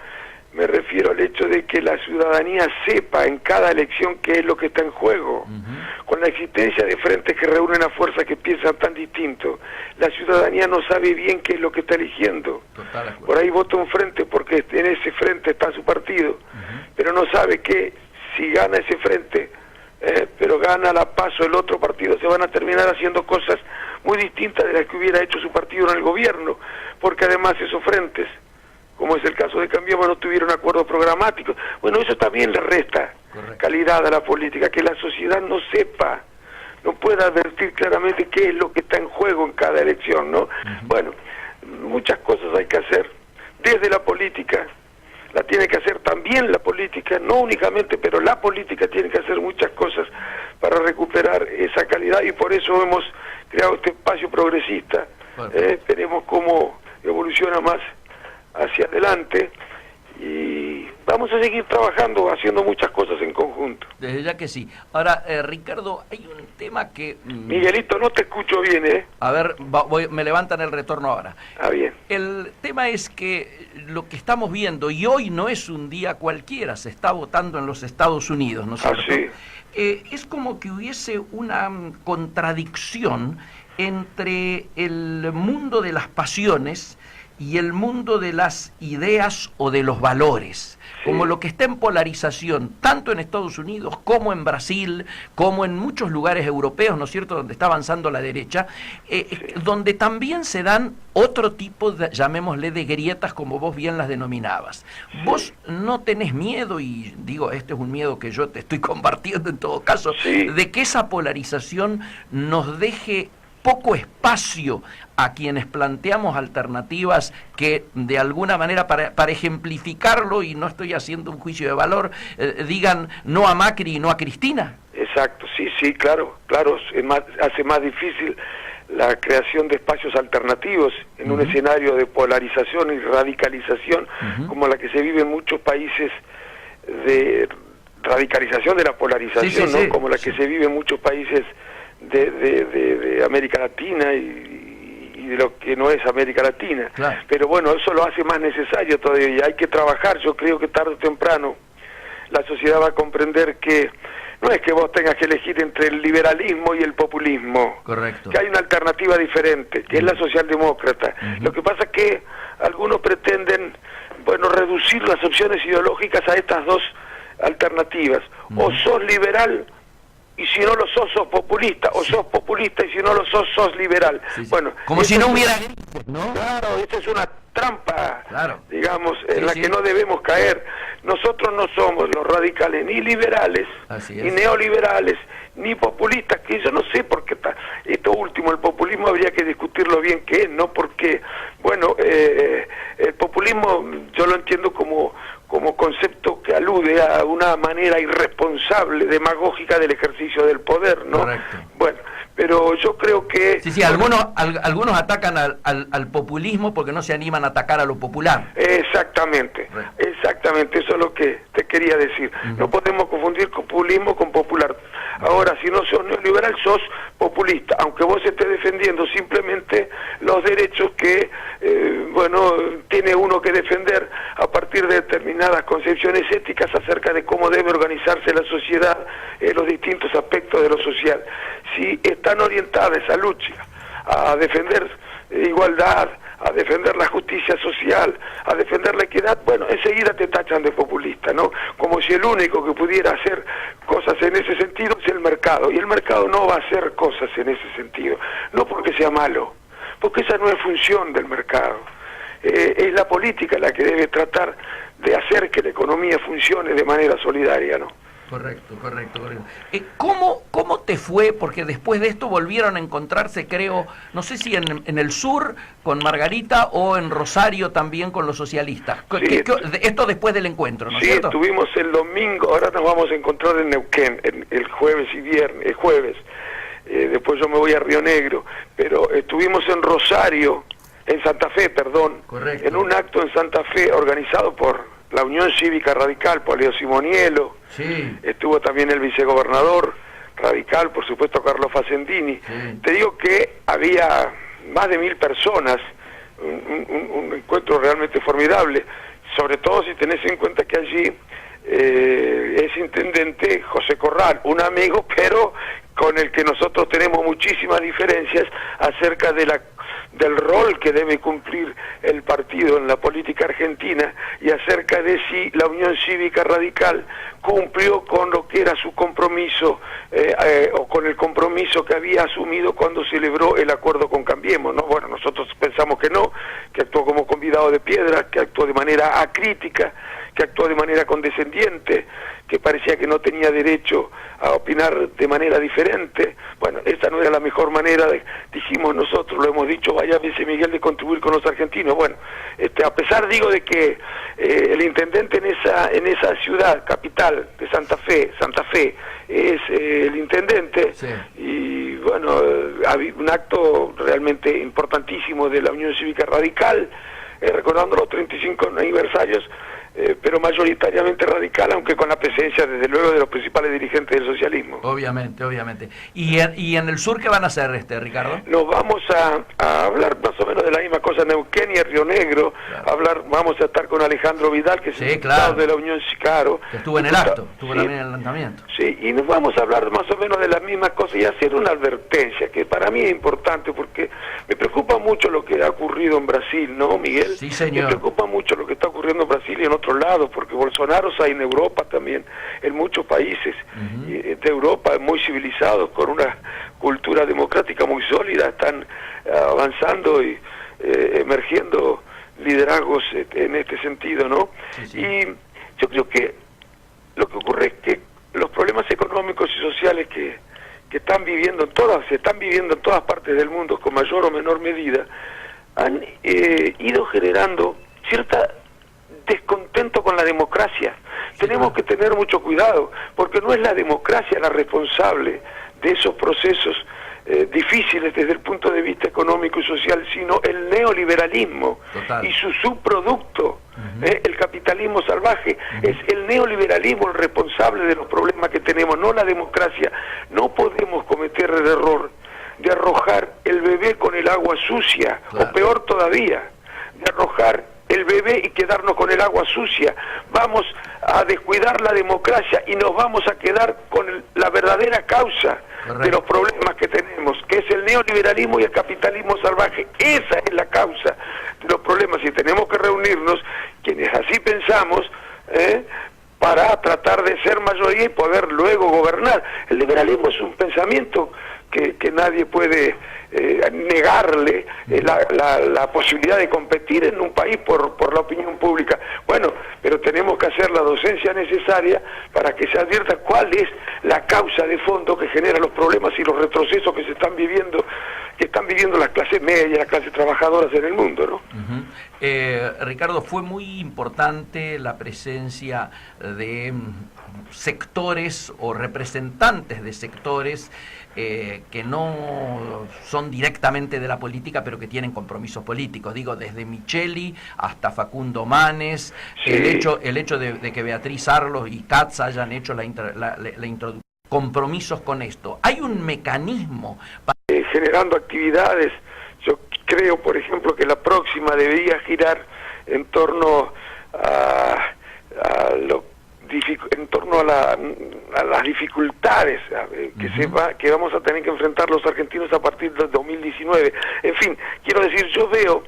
me refiero al hecho de que la ciudadanía sepa en cada elección qué es lo que está en juego. Con la existencia de frentes que reúnen a fuerzas que piensan tan distinto, la ciudadanía no sabe bien qué es lo que está eligiendo. Por ahí vota un frente porque en ese frente está su partido, pero no sabe que si gana ese frente, pero gana la PASO el otro partido, se van a terminar haciendo cosas muy distintas de las que hubiera hecho su partido en el gobierno, porque además esos frentes, como es el caso de Cambiemos, no tuvieron acuerdos programáticos. Bueno, eso también le resta calidad a la política, que la sociedad no sepa, no pueda advertir claramente qué es lo que está en juego en cada elección, ¿no? Bueno, muchas cosas hay que hacer desde la política, la tiene que hacer también la política, no únicamente, pero la política tiene que hacer muchas cosas para recuperar esa calidad, y por eso hemos creado este espacio progresista. Veremos cómo evoluciona más hacia adelante, y vamos a seguir trabajando, haciendo muchas cosas en conjunto. Desde ya que sí. Ahora, Ricardo, hay un tema que... Miguelito, no te escucho bien, ¿eh? A ver, me levantan el retorno ahora. Ah, bien. El tema es que lo que estamos viendo, y hoy no es un día cualquiera, se está votando en los Estados Unidos, ¿no es cierto? Sí. Es como que hubiese una contradicción entre el mundo de las pasiones y el mundo de las ideas o de los valores, como lo que está en polarización, tanto en Estados Unidos como en Brasil, como en muchos lugares europeos, ¿no es cierto?, donde está avanzando la derecha, donde también se dan otro tipo, llamémosle, de grietas, como vos bien las denominabas. ¿Vos no tenés miedo, y digo, este es un miedo que yo te estoy compartiendo en todo caso, de que esa polarización nos deje poco espacio a quienes planteamos alternativas que de alguna manera, para ejemplificarlo, y no estoy haciendo un juicio de valor, digan no a Macri y no a Cristina? Exacto, sí, claro, hace más difícil la creación de espacios alternativos en un escenario de polarización y radicalización como la que se vive en muchos países, de radicalización de la polarización, ¿no? Como la que se vive en muchos países de América Latina y de lo que no es América Latina. Pero bueno, eso lo hace más necesario todavía, y hay que trabajar. Yo creo que tarde o temprano la sociedad va a comprender que no es que vos tengas que elegir entre el liberalismo y el populismo. Correcto. Que hay una alternativa diferente, que es la socialdemócrata. Lo que pasa es que algunos pretenden, bueno, reducir las opciones ideológicas a estas dos alternativas. O sos liberal, y si no lo sos, sos populista, o sos populista, y si no lo sos, sos liberal. Bueno, como si no hubiera grises, ¿no? Claro, esta es una trampa, digamos, en la que no debemos caer. Nosotros no somos los radicales ni liberales, ni neoliberales, ni populistas, que yo no sé por qué está. Esto último, el populismo, habría que discutirlo bien qué es, ¿no? Porque, bueno, el populismo yo lo entiendo como concepto que alude a una manera irresponsable, demagógica del ejercicio del poder, ¿no? Correcto. Bueno, pero yo creo que... Sí, algunos atacan al populismo porque no se animan a atacar a lo popular. Exactamente, eso es lo que te quería decir. No podemos confundir populismo con popular. Ahora, si no sos neoliberal, sos populista, aunque vos estés defendiendo simplemente los derechos que, tiene uno que defender a partir de determinadas concepciones éticas acerca de cómo debe organizarse la sociedad en los distintos aspectos de lo social. Si están orientadas esa lucha a defender igualdad, a defender la justicia social, a defender la equidad, bueno, enseguida te tachan de populista, ¿no? Como si el único que pudiera hacer cosas en ese sentido es el mercado, y el mercado no va a hacer cosas en ese sentido, no porque sea malo, porque esa no es función del mercado. Es la política la que debe tratar de hacer que la economía funcione de manera solidaria, ¿no? Correcto. ¿Cómo te fue? Porque después de esto volvieron a encontrarse, creo, no sé si en el sur con Margarita o en Rosario también con los socialistas. Esto después del encuentro, ¿no es cierto? Sí, estuvimos el domingo, ahora nos vamos a encontrar en Neuquén, el jueves y viernes, jueves. Después yo me voy a Río Negro, pero estuvimos en Rosario en Santa Fe, perdón, Correcto. en un acto en Santa Fe organizado por la Unión Cívica Radical, por Leo Simonielo, Sí. estuvo también el vicegobernador radical, por supuesto Carlos Facendini. Sí. Te digo que había más de 1000 personas, un encuentro realmente formidable, sobre todo si tenés en cuenta que allí es intendente José Corral, un amigo, pero con el que nosotros tenemos muchísimas diferencias acerca de del rol que debe cumplir el partido en la política argentina y acerca de si la Unión Cívica Radical cumplió con lo que era su compromiso o con el compromiso que había asumido cuando celebró el acuerdo con Cambiemos, ¿no? Bueno, nosotros pensamos que no, que actuó como convidado de piedra, que actuó de manera acrítica, que actuó de manera condescendiente, que parecía que no tenía derecho a opinar de manera diferente. Bueno, esta no era la mejor manera, dijimos nosotros, lo hemos dicho varias veces, Miguel, de contribuir con los argentinos. Bueno, a pesar, digo, de que el intendente en esa ciudad, capital de Santa Fe es el intendente, Sí. y bueno, había un acto realmente importantísimo de la Unión Cívica Radical, recordando los 35 aniversarios, pero mayoritariamente radical, aunque con la presencia, desde luego, de los principales dirigentes del socialismo. Obviamente, obviamente. ¿Y en el sur qué van a hacer, Ricardo? Nos vamos a hablar más o menos de la misma cosa en Neuquén y en Río Negro. Claro. Vamos a estar con Alejandro Vidal, que es el diputado de la Unión Sicaro. Que estuvo en el acto, estuvo sí, también en el lanzamiento. Sí, y nos vamos a hablar más o menos de las mismas cosas y hacer una advertencia, que para mí es importante, porque me preocupa mucho lo que ha ocurrido en Brasil, ¿no, Miguel? Sí, señor. Me preocupa mucho lo que está ocurriendo en Brasil y en otros lados, porque Bolsonaro hay en Europa también, en muchos países de Europa muy civilizados, con una cultura democrática muy sólida, están avanzando y emergiendo liderazgos en este sentido, ¿no? Sí, sí. Y yo creo que lo que ocurre es que los problemas económicos y sociales que se están viviendo en todas partes del mundo, con mayor o menor medida, han ido generando cierta descontento con la democracia. Tenemos que tener mucho cuidado, porque no es la democracia la responsable de esos procesos difíciles desde el punto de vista económico y social, sino el neoliberalismo. Total. Y su subproducto, el capitalismo salvaje. Es el neoliberalismo el responsable de los problemas que tenemos, no la democracia. No podemos cometer el error de arrojar el bebé con el agua sucia, Claro. o peor todavía, de arrojar el bebé y quedarnos con el agua sucia. Vamos a descuidar la democracia y nos vamos a quedar con la verdadera causa de los problemas que tenemos, que es el neoliberalismo y el capitalismo salvaje. Esa es la causa de los problemas, y tenemos que reunirnos, quienes así pensamos, para tratar de ser mayoría y poder luego gobernar. El liberalismo es un pensamiento que nadie puede negarle la posibilidad de competir en un país por la opinión pública. Bueno, pero tenemos que hacer la docencia necesaria para que se advierta cuál es la causa de fondo que genera los problemas y los retrocesos que están viviendo las clases medias, las clases trabajadoras en el mundo, ¿no? Ricardo, fue muy importante la presencia de sectores o representantes de sectores que no son directamente de la política, pero que tienen compromisos políticos. Digo, desde Micheli hasta Facundo Manes, sí. el hecho de que Beatriz Arlos y Katz hayan hecho la introducción, compromisos con esto. ¿Hay un mecanismo para generando actividades? Yo creo, por ejemplo, que la próxima debería girar en torno a las dificultades que vamos a tener que enfrentar los argentinos a partir del 2019. En fin, quiero decir, yo veo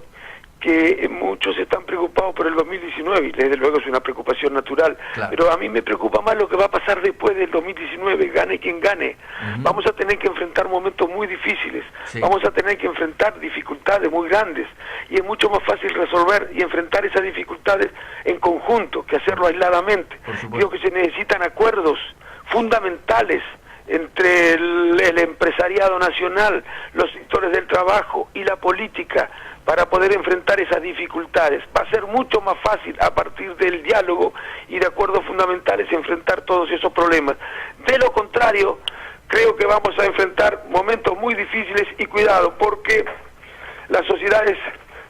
que muchos están preocupados por el 2019, y desde luego es una preocupación natural, Claro. pero a mí me preocupa más lo que va a pasar después del 2019, gane quien gane. Vamos a tener que enfrentar momentos muy difíciles, Sí. vamos a tener que enfrentar dificultades muy grandes, y es mucho más fácil resolver y enfrentar esas dificultades en conjunto que hacerlo aisladamente. Por supuesto. Creo que se necesitan acuerdos fundamentales entre el empresariado nacional, los sectores del trabajo y la política, para poder enfrentar esas dificultades. Va a ser mucho más fácil a partir del diálogo y de acuerdos fundamentales enfrentar todos esos problemas. De lo contrario, creo que vamos a enfrentar momentos muy difíciles, y cuidado, porque las sociedades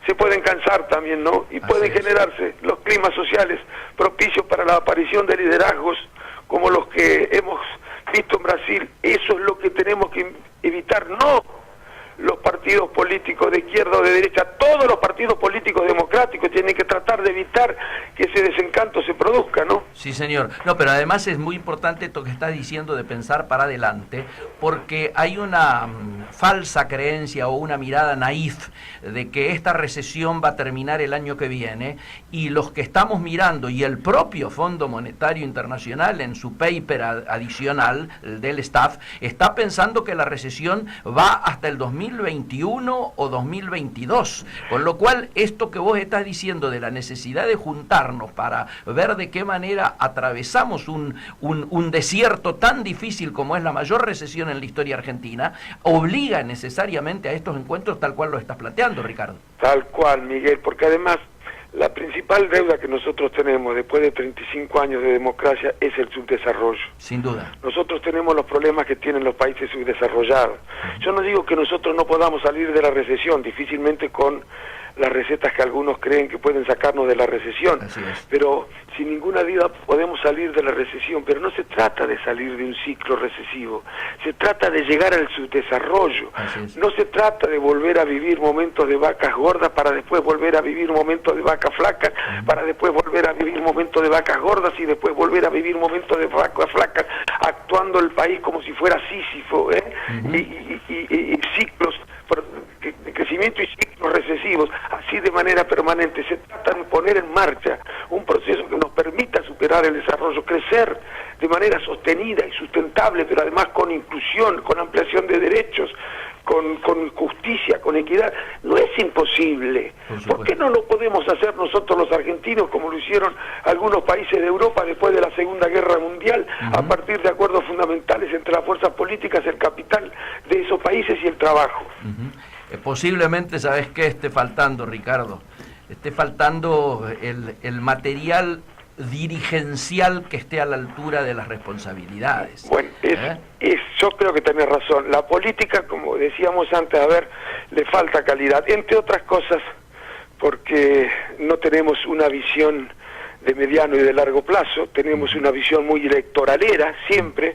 se pueden cansar también, ¿no? Y pueden generarse los climas sociales propicios para la aparición de liderazgos como los que hemos visto en Brasil. Eso es lo que tenemos que evitar, no los partidos políticos de izquierda o de derecha, todos los partidos políticos democráticos tienen que tratar de evitar que ese desencanto se produzca, ¿no? Sí, señor. No, pero además es muy importante esto que está diciendo de pensar para adelante, porque hay una falsa creencia o una mirada naif de que esta recesión va a terminar el año que viene, y los que estamos mirando, y el propio Fondo Monetario Internacional en su paper adicional del staff, está pensando que la recesión va hasta el 2021 o 2022, con lo cual esto que vos estás diciendo de la necesidad de juntarnos para ver de qué manera atravesamos un desierto tan difícil como es la mayor recesión en la historia argentina, obliga necesariamente a estos encuentros tal cual lo estás planteando, Ricardo. Tal cual, Miguel, porque además la principal deuda que nosotros tenemos después de 35 años de democracia es el subdesarrollo. Sin duda. Nosotros tenemos los problemas que tienen los países subdesarrollados. Yo no digo que nosotros no podamos salir de la recesión, difícilmente con las recetas que algunos creen que pueden sacarnos de la recesión, pero sin ninguna duda podemos salir de la recesión, pero no se trata de salir de un ciclo recesivo, se trata de llegar al subdesarrollo, no se trata de volver a vivir momentos de vacas gordas para después volver a vivir momentos de vacas flacas, para después volver a vivir momentos de vacas gordas y después volver a vivir momentos de vacas flacas, actuando el país como si fuera Sísifo, y ciclos de crecimiento y ciclos recesivos, así de manera permanente. Se trata de poner en marcha un proceso que nos permita superar el desarrollo, crecer de manera sostenida y sustentable, pero además con inclusión, con ampliación de derechos, con justicia, con equidad. No es imposible. ¿Por qué no lo podemos hacer nosotros los argentinos como lo hicieron algunos países de Europa después de la Segunda Guerra Mundial, a partir de acuerdos fundamentales entre las fuerzas políticas, el capital de esos países y el trabajo? Posiblemente, ¿sabes qué esté faltando, Ricardo? Esté faltando el material dirigencial que esté a la altura de las responsabilidades. Bueno, yo creo que tenés razón. La política, como decíamos antes, le falta calidad, entre otras cosas porque no tenemos una visión de mediano y de largo plazo, tenemos una visión muy electoralera siempre,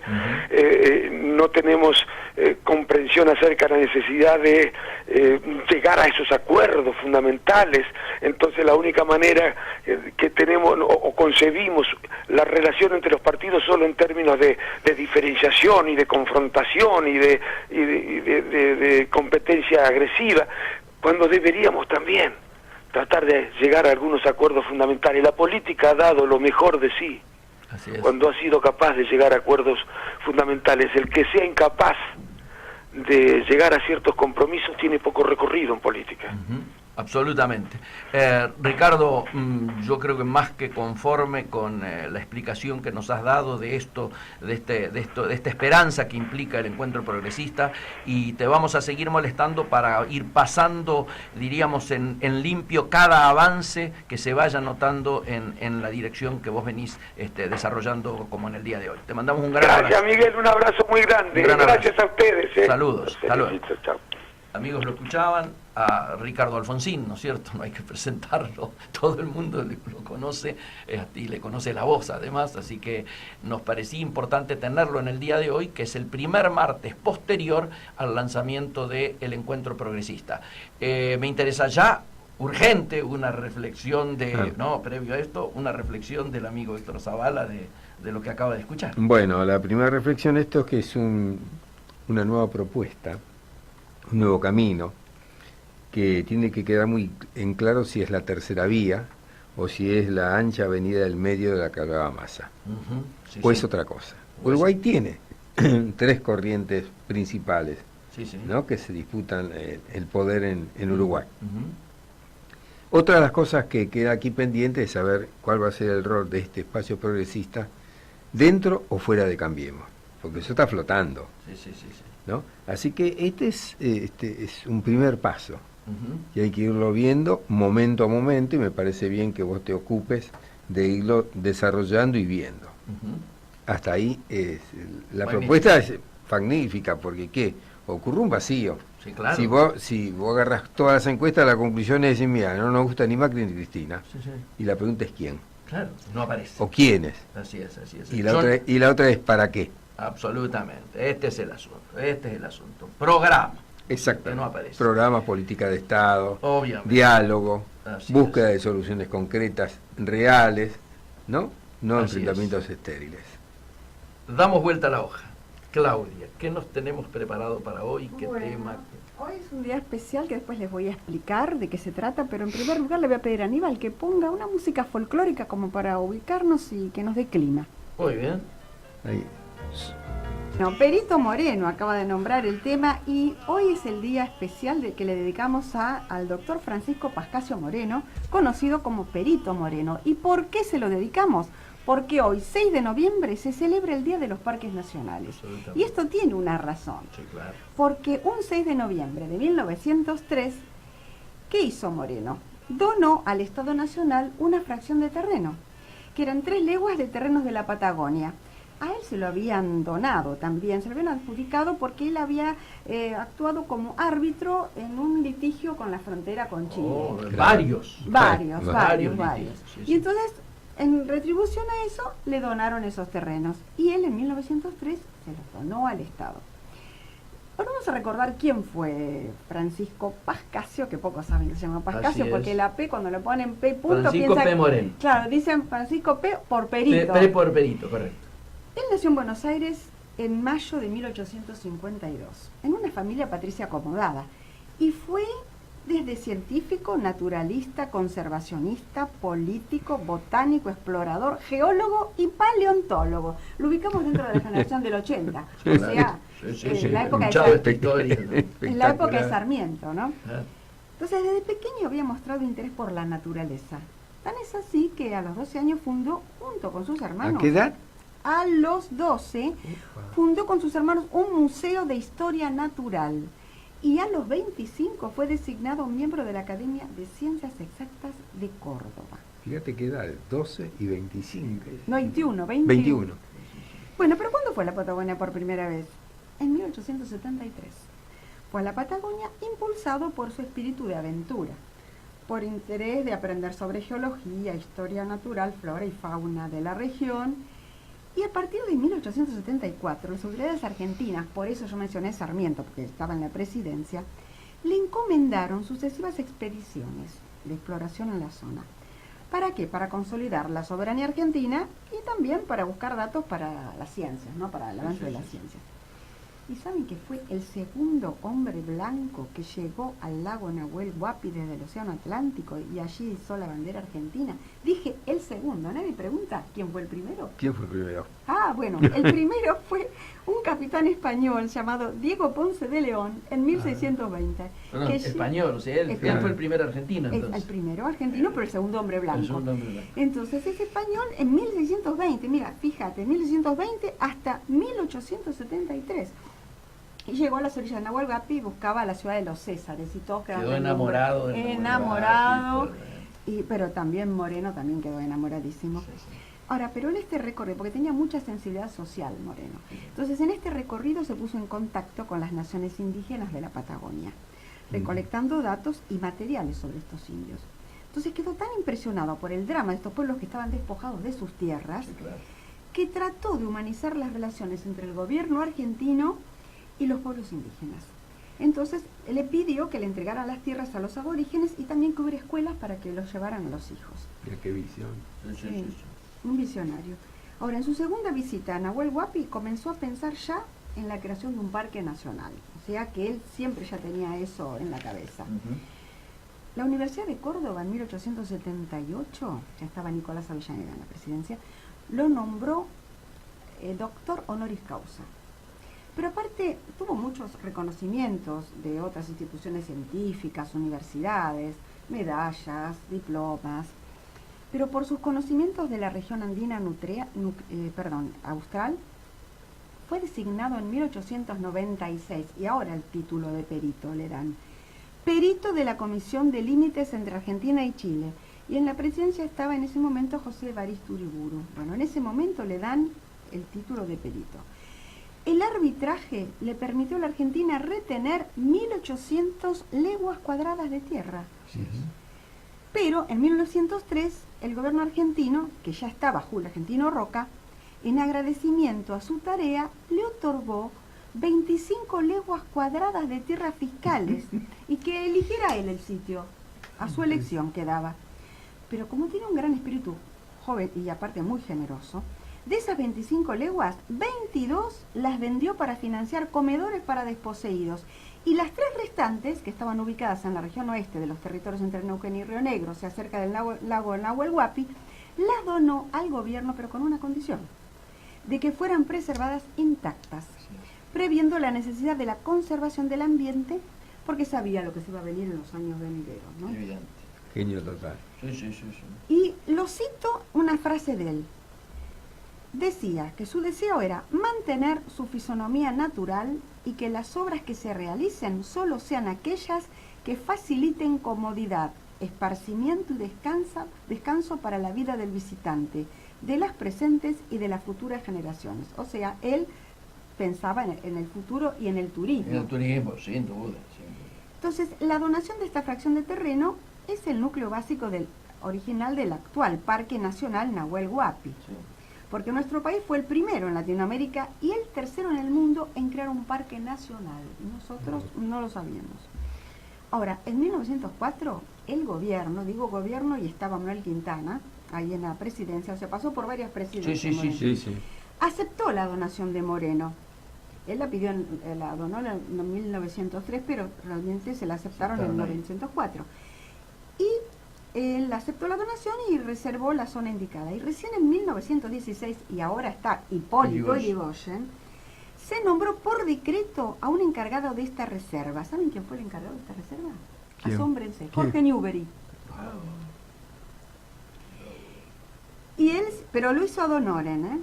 no tenemos comprensión acerca de la necesidad de llegar a esos acuerdos fundamentales. Entonces la única manera que tenemos o concebimos la relación entre los partidos solo en términos de diferenciación y de confrontación y de competencia agresiva, cuando deberíamos también tratar de llegar a algunos acuerdos fundamentales. La política ha dado lo mejor de sí cuando ha sido capaz de llegar a acuerdos fundamentales. El que sea incapaz de llegar a ciertos compromisos tiene poco recorrido en política. Absolutamente. Ricardo, yo creo que más que conforme con la explicación que nos has dado de esto, de esta esperanza que implica el encuentro progresista, y te vamos a seguir molestando para ir pasando, diríamos, en limpio cada avance que se vaya notando en la dirección que vos venís desarrollando como en el día de hoy. Te mandamos un gran abrazo. Gracias, Miguel, un abrazo muy grande. Gracias a ustedes. Saludos. Hasta luego. Chao. Amigos, lo escuchaban a Ricardo Alfonsín, ¿no es cierto? No hay que presentarlo, todo el mundo lo conoce y le conoce la voz además, así que nos parecía importante tenerlo en el día de hoy, que es el primer martes posterior al lanzamiento del Encuentro Progresista. Me interesa ya, urgente, una reflexión previo a esto, una reflexión del amigo Héctor Zavala de lo que acaba de escuchar. Bueno, la primera reflexión esto es que es una nueva propuesta, un nuevo camino, que tiene que quedar muy en claro si es la tercera vía o si es la ancha avenida del medio de la que hablaba Massa. O es otra cosa. Uruguay tiene tres corrientes principales, ¿no?, que se disputan el poder en Uruguay. Otra de las cosas que queda aquí pendiente es saber cuál va a ser el rol de este espacio progresista dentro o fuera de Cambiemos, porque eso está flotando. ¿No? Así que este es un primer paso, y hay que irlo viendo momento a momento, y me parece bien que vos te ocupes de irlo desarrollando y viendo. Hasta ahí la propuesta es magnífica, porque ¿qué? ocurre un vacío. Sí, claro. Si vos agarras todas las encuestas, la conclusión es decir, mira, no nos gusta ni Macri ni Cristina. Sí, sí. Y la pregunta es quién. Claro, no aparece. O quiénes. Así es, así es. Y la otra es ¿para qué? Absolutamente. Este es el asunto. Programa. Exacto. Que no aparece. Programas, política de Estado, Obviamente. diálogo, Así búsqueda es. de soluciones concretas, reales, ¿no? No Así enfrentamientos estériles. Damos vuelta a la hoja. Claudia, ¿qué nos tenemos preparado para hoy? ¿Qué Bueno, tema? hoy es un día especial que después les voy a explicar de qué se trata, pero en primer lugar le voy a pedir a Aníbal que ponga una música folclórica como para ubicarnos y que nos dé clima. Muy bien. Ahí. No, Perito Moreno acaba de nombrar el tema y hoy es el día especial que le dedicamos al doctor Francisco Pascasio Moreno, conocido como Perito Moreno. ¿Y por qué se lo dedicamos? Porque hoy, 6 de noviembre, se celebra el Día de los Parques Nacionales. Y esto tiene una razón. Sí, claro. Porque un 6 de noviembre de 1903, ¿qué hizo Moreno? Donó al Estado Nacional una fracción de terreno, que eran 3 leguas de terrenos de la Patagonia. A él se lo habían donado también, se lo habían adjudicado porque él había actuado como árbitro en un litigio con la frontera con Chile. Oh, Claro. varios. Varios. litigios, sí, Y sí. entonces, en retribución a eso, le donaron esos terrenos. Y él en 1903 se los donó al Estado. Ahora vamos a recordar quién fue Francisco Pascasio, que pocos saben que se llama Pascasio, Así es. porque la P, cuando le ponen P punto, Francisco piensa P. Moreno. Claro, dicen Francisco P por Perito. Por Perito, correcto. Él nació en Buenos Aires en mayo de 1852, en una familia patricia acomodada, y fue desde científico, naturalista, conservacionista, político, botánico, explorador, geólogo y paleontólogo. Lo ubicamos dentro de la generación del 80, o sea, en la época Escuchado de esta historia, ¿no? en la época de Sarmiento, ¿no? Ah, Entonces, desde pequeño había mostrado interés por la naturaleza. Tan es así que a los 12 años fundó, junto con sus hermanos, ¿A qué edad? a los 12, fundó con sus hermanos un museo de historia natural. Y a los 25 fue designado miembro de la Academia de Ciencias Exactas de Córdoba. Fíjate qué edad, 12 y 25. No, 21. 21. Bueno, pero ¿cuándo fue a la Patagonia por primera vez? En 1873. Fue a la Patagonia impulsado por su espíritu de aventura, por interés de aprender sobre geología, historia natural, flora y fauna de la región. Y a partir de 1874, las autoridades argentinas, por eso yo mencioné Sarmiento, porque estaba en la presidencia, le encomendaron sucesivas expediciones de exploración en la zona. ¿Para qué? Para consolidar la soberanía argentina y también para buscar datos para las ciencias, ¿no? Para el avance de las ciencias. ¿Y saben que fue el segundo hombre blanco que llegó al lago Nahuel Huapi desde el Océano Atlántico y allí izó la bandera argentina? Dije el segundo, nadie pregunta quién fue el primero. ¿Quién fue el primero? Ah, bueno, el primero fue un capitán español llamado Diego Ponce de León en 1620. Perdón, que español, o sea, él fue el primer argentino, el entonces. primero argentino, pero el segundo hombre blanco. El segundo hombre blanco. Entonces es español en 1620, mira, fíjate, 1620 hasta 1873. Y llegó a las orillas de Nahuel Huapi y buscaba la ciudad de los Césares y todos quedaron Quedó enamorado. de enamorado. Nahuel Pero también Moreno también quedó enamoradísimo. Huapi. Sí, sí. Ahora, pero en este recorrido, porque tenía mucha sensibilidad social Moreno, entonces en este recorrido se puso en contacto con las naciones indígenas de la Patagonia, recolectando datos y materiales sobre estos indios. Entonces quedó tan impresionado por el drama de estos pueblos que estaban despojados de sus tierras, Sí, claro. que trató de humanizar las relaciones entre el gobierno argentino y los pueblos indígenas. Entonces le pidió que le entregaran las tierras a los aborígenes y también que hubiera escuelas para que los llevaran a los hijos. Mira qué visión. Sí, Sí. Un visionario. Ahora, en su segunda visita a Nahuel Huapi comenzó a pensar ya en la creación de un parque nacional. O sea que él siempre ya tenía eso en la cabeza. Ujú. La Universidad de Córdoba en 1878, ya estaba Nicolás Avellaneda en la presidencia, lo nombró doctor honoris causa. Pero aparte tuvo muchos reconocimientos de otras instituciones científicas, universidades, medallas, diplomas. Pero por sus conocimientos de la región andina austral, fue designado en 1896, y ahora el título de perito le dan. Perito de la Comisión de Límites entre Argentina y Chile. Y en la presidencia estaba en ese momento José Evaristo Uriburu. Bueno, en ese momento le dan el título de perito. El arbitraje le permitió a la Argentina retener 1.800 leguas cuadradas de tierra. Pero en 1903 el gobierno argentino, que ya estaba Julio Argentino Roca, en agradecimiento a su tarea, le otorgó 25 leguas cuadradas de tierras fiscales y que eligiera él el sitio, a su elección quedaba. Pero como tiene un gran espíritu joven y aparte muy generoso, de esas 25 leguas, 22 las vendió para financiar comedores para desposeídos y las 3 restantes, que estaban ubicadas en la región oeste de los territorios entre Neuquén y Río Negro, o sea, cerca del lago Nahuel Huapi, las donó al gobierno, pero con una condición, de que fueran preservadas intactas, previendo la necesidad de la conservación del ambiente, porque sabía lo que se iba a venir en los años venideros, ¿no? Evidente. Genio total. Sí. Y lo cito una frase de él. Decía que su deseo era mantener su fisonomía natural y que las obras que se realicen solo sean aquellas que faciliten comodidad, esparcimiento y descanso para la vida del visitante, de las presentes y de las futuras generaciones. O sea, él pensaba en el futuro y en el turismo. En el turismo, sin duda. Entonces, la donación de esta fracción de terreno es el núcleo básico original del actual Parque Nacional Nahuel Huapi. Sí. Porque nuestro país fue el primero en Latinoamérica y el tercero en el mundo en crear un parque nacional. Nosotros no lo sabíamos. Ahora, en 1904, el gobierno, digo gobierno, y estaba Manuel Quintana, ahí en la presidencia, o sea, pasó por varias presidencias. Sí. Aceptó la donación de Moreno. Él la donó en 1903, pero realmente se la aceptaron en 1904. Y él aceptó la donación y reservó la zona indicada. Y recién en 1916, y ahora está Hipólito Yrigoyen, se nombró por decreto a un encargado de esta reserva. ¿Saben quién fue el encargado de esta reserva? ¿Quién? Asómbrense, Jorge Newbery. Y él, pero lo hizo ad honorem, ¿eh?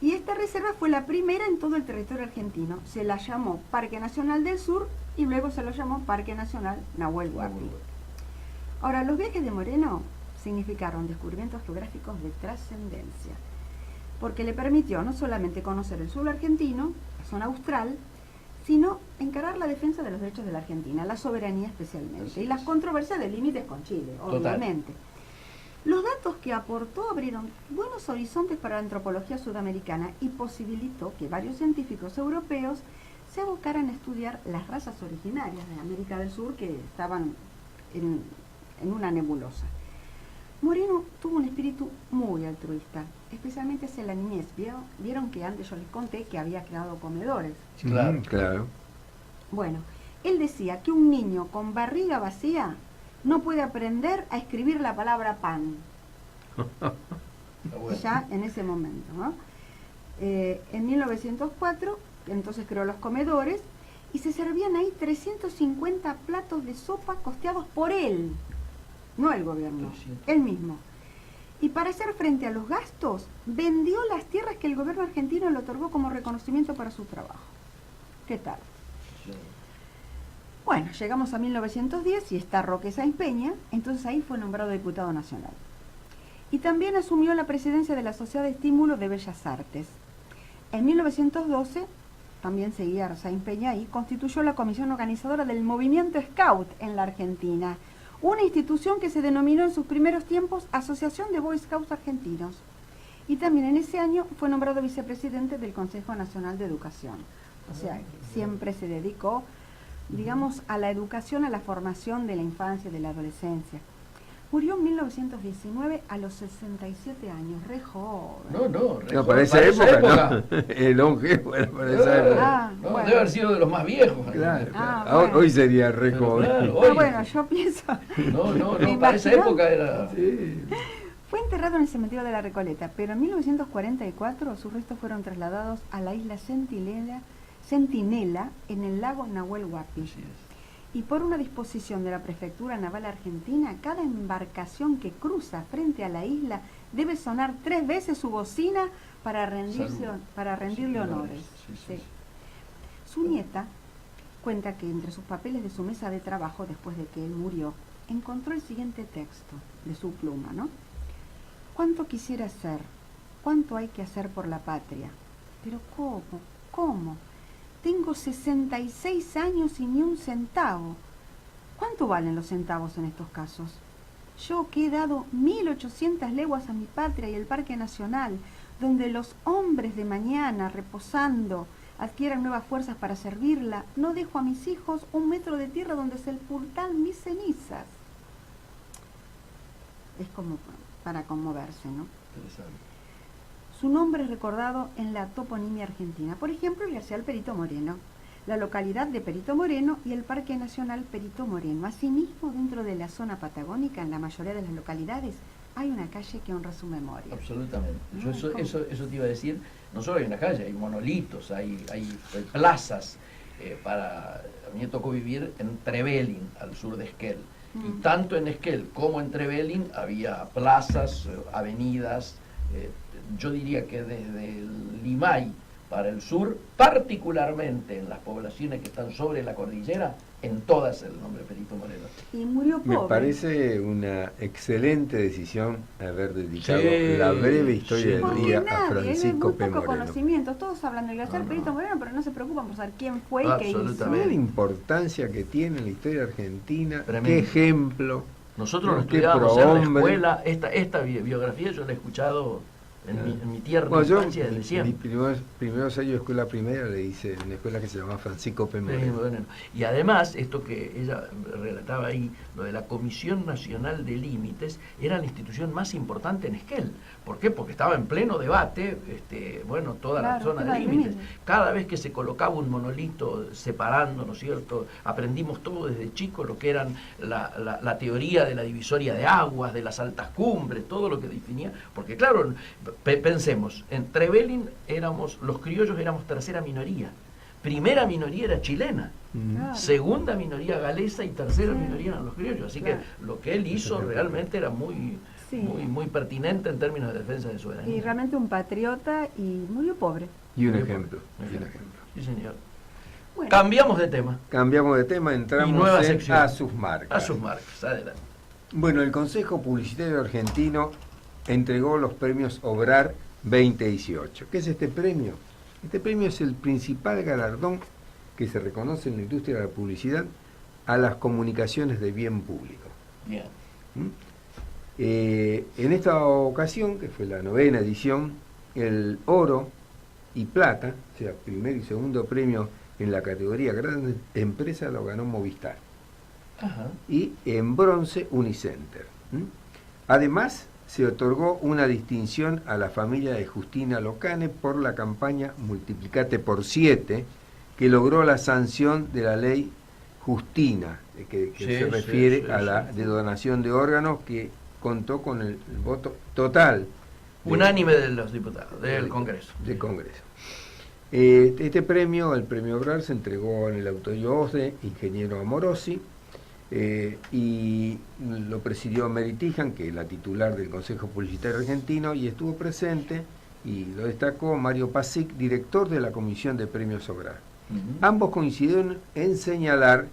Y esta reserva fue la primera en todo el territorio argentino. Se la llamó Parque Nacional del Sur y luego se lo llamó Parque Nacional Nahuel Huapi. Ahora, los viajes de Moreno significaron descubrimientos geográficos de trascendencia, porque le permitió no solamente conocer el suelo argentino, la zona austral, sino encarar la defensa de los derechos de la Argentina, la soberanía especialmente, y las controversias de límites con Chile, obviamente. Los datos que aportó abrieron buenos horizontes para la antropología sudamericana y posibilitó que varios científicos europeos se abocaran a estudiar las razas originarias de América del Sur que estaban en una nebulosa. Moreno tuvo un espíritu muy altruista, especialmente hacia la niñez. Vieron que antes yo les conté que había creado comedores. Claro. Bueno, él decía que un niño con barriga vacía no puede aprender a escribir la palabra pan. Ya en ese momento, ¿no? En 1904, entonces creó los comedores y se servían ahí 350 platos de sopa costeados por él, no el gobierno, él mismo. Y para hacer frente a los gastos, vendió las tierras que el gobierno argentino le otorgó como reconocimiento para su trabajo. ¿Qué tal? Bueno, llegamos a 1910 y está Roque Sáenz Peña, entonces ahí fue nombrado diputado nacional. Y también asumió la presidencia de la Sociedad de Estímulo de Bellas Artes. En 1912, también seguía Sáenz Peña ahí, constituyó la comisión organizadora del movimiento Scout en la Argentina, una institución que se denominó en sus primeros tiempos Asociación de Boy Scouts Argentinos. Y también en ese año fue nombrado vicepresidente del Consejo Nacional de Educación. O sea, que siempre se dedicó, digamos, a la educación, a la formación de la infancia y de la adolescencia. Murió en 1919 a los 67 años, re joven. No, para esa época. No. El longevo era para esa época. No, bueno. Debe haber sido de los más viejos. Claro. Bueno. Hoy sería re joven. Claro, bueno, yo pienso... No, para esa época era... Sí. Fue enterrado en el cementerio de la Recoleta, pero en 1944 sus restos fueron trasladados a la isla Centinela en el lago Nahuel Huapi. Y por una disposición de la Prefectura Naval Argentina, cada embarcación que cruza frente a la isla debe sonar 3 veces su bocina para rendirle honores. Sí. Su nieta cuenta que entre sus papeles de su mesa de trabajo, después de que él murió, encontró el siguiente texto de su pluma, ¿no? ¿Cuánto quisiera hacer? ¿Cuánto hay que hacer por la patria? Pero ¿cómo? ¿Cómo? Tengo 66 años y ni un centavo. ¿Cuánto valen los centavos en estos casos? Yo que he dado 1800 leguas a mi patria y el Parque Nacional, donde los hombres de mañana, reposando, adquieran nuevas fuerzas para servirla, no dejo a mis hijos 1 metro de tierra donde sepultan mis cenizas. Es como para conmoverse, ¿no? Interesante. Su nombre es recordado en la toponimia argentina. Por ejemplo, el glaciar Perito Moreno, la localidad de Perito Moreno y el Parque Nacional Perito Moreno. Asimismo, dentro de la zona patagónica, en la mayoría de las localidades, hay una calle que honra su memoria. Absolutamente. Yo eso te iba a decir. No solo hay una calle, hay monolitos, hay plazas. A mí me tocó vivir en Trevelin, al sur de Esquel. Y tanto en Esquel como en Trevelin había plazas, avenidas. Yo diría que desde el Limay para el sur, particularmente en las poblaciones que están sobre la cordillera, en todas el nombre Perito Moreno. Y murió pobre. Me parece una excelente decisión haber dedicado la breve historia del día a Francisco P. Hay muy poco Moreno. conocimiento, todos hablan del glaciar Perito Moreno, pero no se preocupan por saber quién fue y qué hizo. ¿Sabe la importancia que tiene en la historia argentina? Tremendo. ¿Qué ejemplo? Nosotros lo qué estudiábamos en la prohombre. escuela, esta biografía yo la he escuchado en mi tierna Bueno, yo infancia desde mis siempre. primeros años de escuela primera le hice en una escuela que se llamaba Francisco P. Moreno. Bueno. Y además, esto que ella relataba ahí, lo de la Comisión Nacional de Límites, era la institución más importante en Esquel. ¿Por qué? Porque estaba en pleno debate, toda la zona de límites. Cada vez que se colocaba un monolito separando, ¿no es cierto? Aprendimos todo desde chicos lo que eran la teoría de la divisoria de aguas, de las altas cumbres, todo lo que definía. Porque claro, pensemos, en Trevelin los criollos éramos tercera minoría. Primera minoría era chilena, segunda minoría galesa y tercera minoría eran los criollos. Así que lo que él hizo realmente era muy pertinente en términos de defensa de soberanía. Y realmente un patriota y murió pobre. Y un ejemplo. Sí, señor. Bueno, Cambiamos de tema. Cambiamos de tema, Y entramos nueva sección. a sus marcas. A sus marcas, adelante. Bueno, el Consejo Publicitario Argentino entregó los premios Obrar 2018. ¿Qué es este premio? Este premio es el principal galardón que se reconoce en la industria de la publicidad a las comunicaciones de bien público. Bien. En esta ocasión, que fue la 9ª edición, el oro y plata, o sea, primer y segundo premio en la categoría Gran Empresa lo ganó Movistar. Ajá. Y en bronce Unicenter. Además, se otorgó una distinción a la familia de Justina Locane por la campaña Multiplicate por 7, que logró la sanción de la ley Justina, que se refiere a la de donación de órganos, que contó con el voto total. Unánime de los diputados, del Congreso. Del Congreso. Este premio, el premio Obrar, se entregó en el Auditorio OSDE, ingeniero Amorosi, y lo presidió Mary Tijan, que es la titular del Consejo Publicitario Argentino, y estuvo presente, y lo destacó Mario Pasic, director de la Comisión de Premios Obrar. Ambos coincidieron en señalar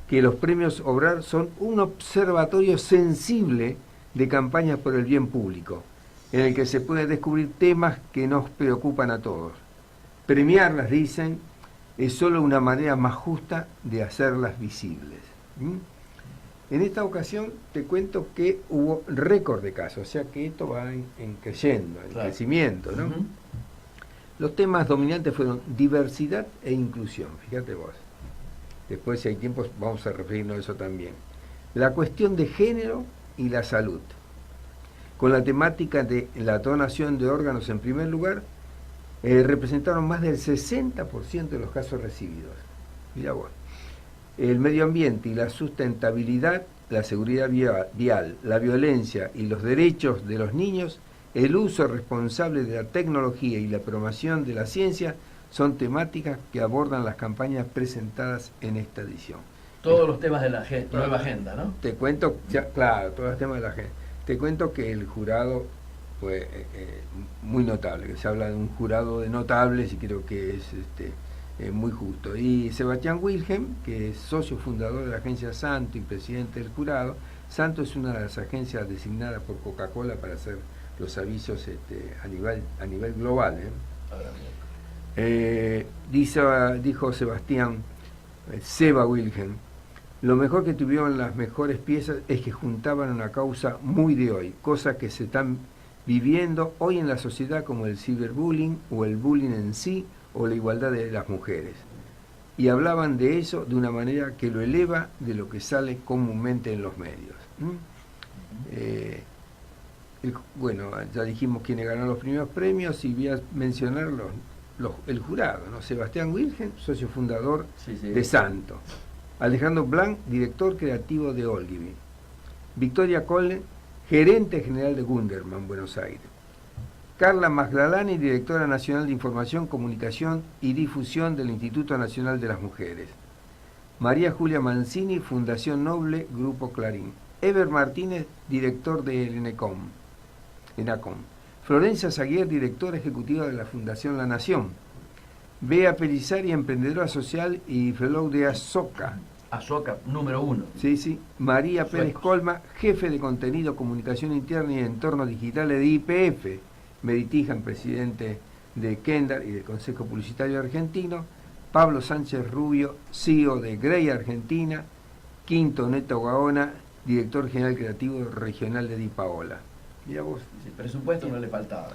que los premios Obrar son un observatorio sensible de campañas por el bien público, en el que se puede descubrir temas que nos preocupan a todos. Premiarlas, dicen, es solo una manera más justa de hacerlas visibles. En esta ocasión te cuento que hubo récord de casos, o sea que esto va en creciendo, en crecimiento, ¿no? Los temas dominantes fueron diversidad e inclusión, fíjate vos. Después, si hay tiempo, vamos a referirnos a eso también. La cuestión de género y la salud. Con la temática de la donación de órganos en primer lugar, representaron más del 60% de los casos recibidos. Mirá vos. El medio ambiente y la sustentabilidad, la seguridad vial, la violencia y los derechos de los niños, el uso responsable de la tecnología y la promoción de la ciencia son temáticas que abordan las campañas presentadas en esta edición. Todos los temas de la nueva agenda, ¿no? Te cuento, claro, todos los temas de la agenda. Te cuento que el jurado fue muy notable, que se habla de un jurado de notables y creo que es muy justo. Y Sebastián Wilhelm, que es socio fundador de la agencia Santo y presidente del jurado. Santo es una de las agencias designadas por Coca-Cola para hacer los avisos a nivel global. Dijo Sebastián, Seba Wilhelm, lo mejor que tuvieron las mejores piezas es que juntaban una causa muy de hoy, cosas que se están viviendo hoy en la sociedad como el ciberbullying o el bullying en sí o la igualdad de las mujeres. Y hablaban de eso de una manera que lo eleva de lo que sale comúnmente en los medios. Bueno, ya dijimos quiénes ganaron los primeros premios y voy a mencionar el jurado, ¿no? Sebastián Wilhelm, socio fundador de Santo. Alejandro Blanc, director creativo de Ogilvy. Victoria Collen, gerente general de Gunderman, Buenos Aires. Carla Magdalani, directora nacional de Información, Comunicación y Difusión del Instituto Nacional de las Mujeres. María Julia Mancini, Fundación Noble, Grupo Clarín. Eber Martínez, director de ENACOM. Florencia Zaguier, directora ejecutiva de la Fundación La Nación. Bea Pelizari, emprendedora social y fellow de Azoka. Azoka, número 1. Sí. María Pérez Colma, jefe de contenido, comunicación interna y entornos digitales de IPF. Meditijan, presidente de Kendall y del Consejo Publicitario Argentino. Pablo Sánchez Rubio, CEO de Grey Argentina. Quinto Neto Gaona, director general creativo regional de Di Paola. Mira vos. El presupuesto no le faltaba.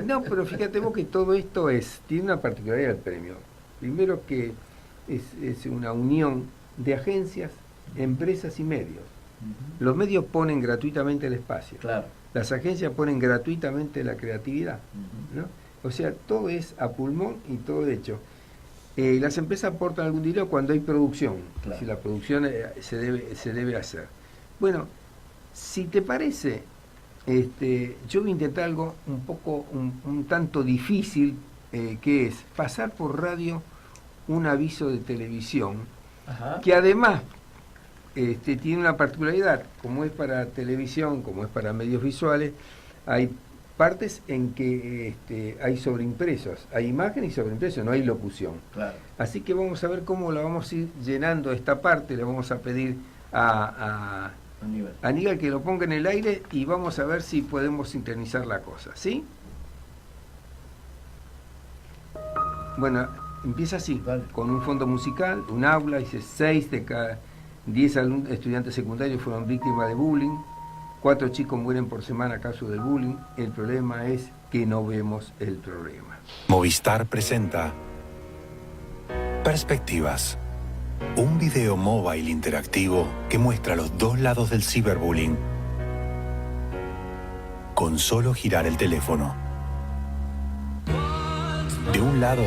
No, pero fíjate vos que todo esto tiene una particularidad del premio. Primero que es una unión de agencias, empresas y medios. Los medios ponen gratuitamente el espacio. Claro. Las agencias ponen gratuitamente la creatividad. ¿No? O sea, todo es a pulmón y todo hecho. Las empresas aportan algún dinero cuando hay producción. Claro. Si la producción se debe hacer. Bueno, si te parece, yo voy a intentar algo un tanto difícil, que es pasar por radio un aviso de televisión. Ajá. Que además tiene una particularidad, como es para televisión, como es para medios visuales, hay partes en que hay sobreimpresos, hay imagen y sobreimpreso, no hay locución. Claro. Así que vamos a ver cómo la vamos a ir llenando esta parte, le vamos a pedir a Aníbal que lo ponga en el aire y vamos a ver si podemos sincronizar la cosa, ¿sí? Bueno, empieza así, vale. Con un fondo musical, un aula, dice 6 de cada 10 estudiantes secundarios fueron víctimas de bullying, 4 chicos mueren por semana a causa del bullying, el problema es que no vemos el problema. Movistar presenta Perspectivas, un video móvil interactivo que muestra los dos lados del ciberbullying con solo girar el teléfono. De un lado,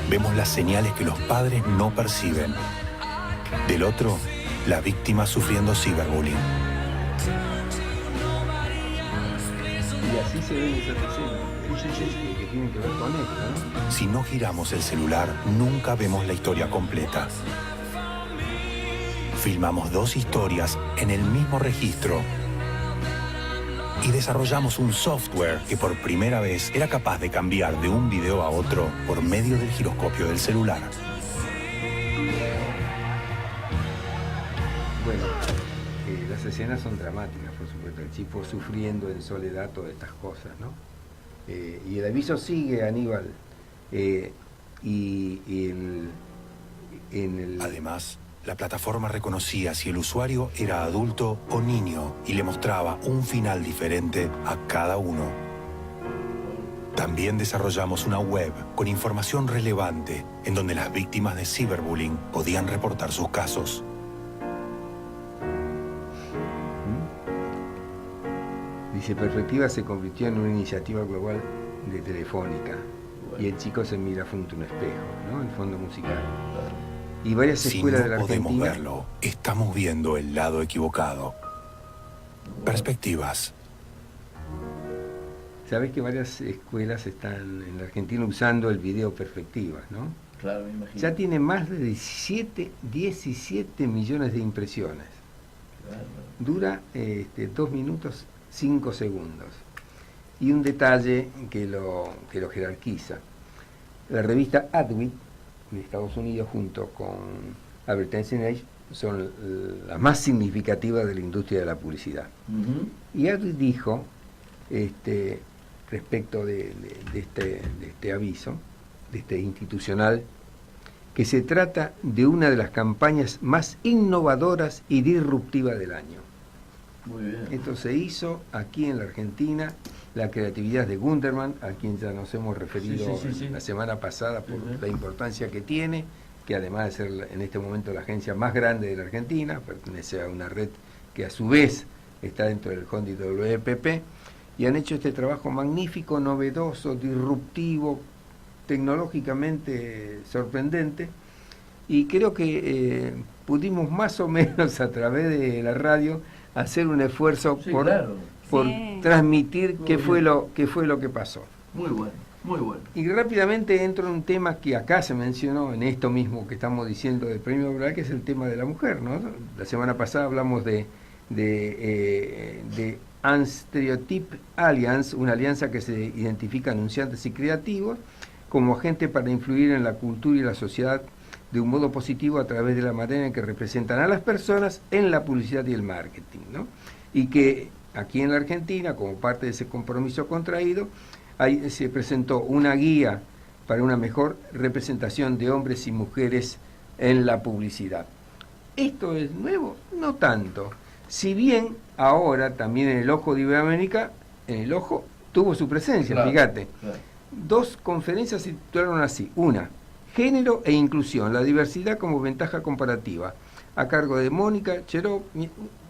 vemos las señales que los padres no perciben. Del otro, la víctima sufriendo ciberbullying. Y así se ve esa escena, que tiene que ver con esto, ¿no? Si no giramos el celular, nunca vemos la historia completa. Filmamos 2 historias en el mismo registro y desarrollamos un software que por primera vez era capaz de cambiar de un video a otro por medio del giroscopio del celular. Bueno, las escenas son dramáticas, por supuesto, el chico sufriendo en soledad todas estas cosas, ¿no? Y el aviso sigue, Aníbal. Además, la plataforma reconocía si el usuario era adulto o niño y le mostraba un final diferente a cada uno. También desarrollamos una web con información relevante en donde las víctimas de ciberbullying podían reportar sus casos. Dice, Perspectiva se convirtió en una iniciativa global de Telefónica. Bueno. Y el chico se mira frente a un espejo, ¿no? El fondo musical. Y varias escuelas de la Argentina. Si no podemos verlo, estamos viendo el lado equivocado. Perspectivas. Sabés que varias escuelas están en la Argentina usando el video Perspectivas, ¿no? Claro, me imagino. Ya tiene más de 17 millones de impresiones. Claro. Dura 2 minutos 5 segundos. Y un detalle que lo jerarquiza. La revista Adweek de Estados Unidos junto con Advertising Age son las más significativas de la industria de la publicidad. Y Adweek dijo respecto de este aviso, institucional, que se trata de una de las campañas más innovadoras y disruptivas del año. Muy bien. Esto se hizo aquí en la Argentina, la creatividad de Gunderman, a quien ya nos hemos referido la semana pasada por la importancia que tiene, que además de ser en este momento la agencia más grande de la Argentina, pertenece a una red que a su vez está dentro del Hondi WPP, y han hecho este trabajo magnífico, novedoso, disruptivo, tecnológicamente sorprendente, y creo que pudimos más o menos a través de la radio hacer un esfuerzo por transmitir qué fue lo que pasó. Muy bueno, muy bueno. Y rápidamente entro en un tema que acá se mencionó en esto mismo que estamos diciendo del Premio Nobel, que es el tema de la mujer, ¿no? La semana pasada hablamos de Unstereotype Alliance, una alianza que se identifica anunciantes y creativos como agente para influir en la cultura y la sociedad de un modo positivo a través de la manera en que representan a las personas en la publicidad y el marketing, ¿no? Y que aquí en la Argentina, como parte de ese compromiso contraído, ahí se presentó una guía para una mejor representación de hombres y mujeres en la publicidad. ¿Esto es nuevo? No tanto. Si bien ahora también en el Ojo de Iberoamérica, en el Ojo tuvo su presencia, fíjate. Claro. 2 conferencias se titularon así. Una, Género e Inclusión, la diversidad como ventaja comparativa, a cargo de Mónica Cheró.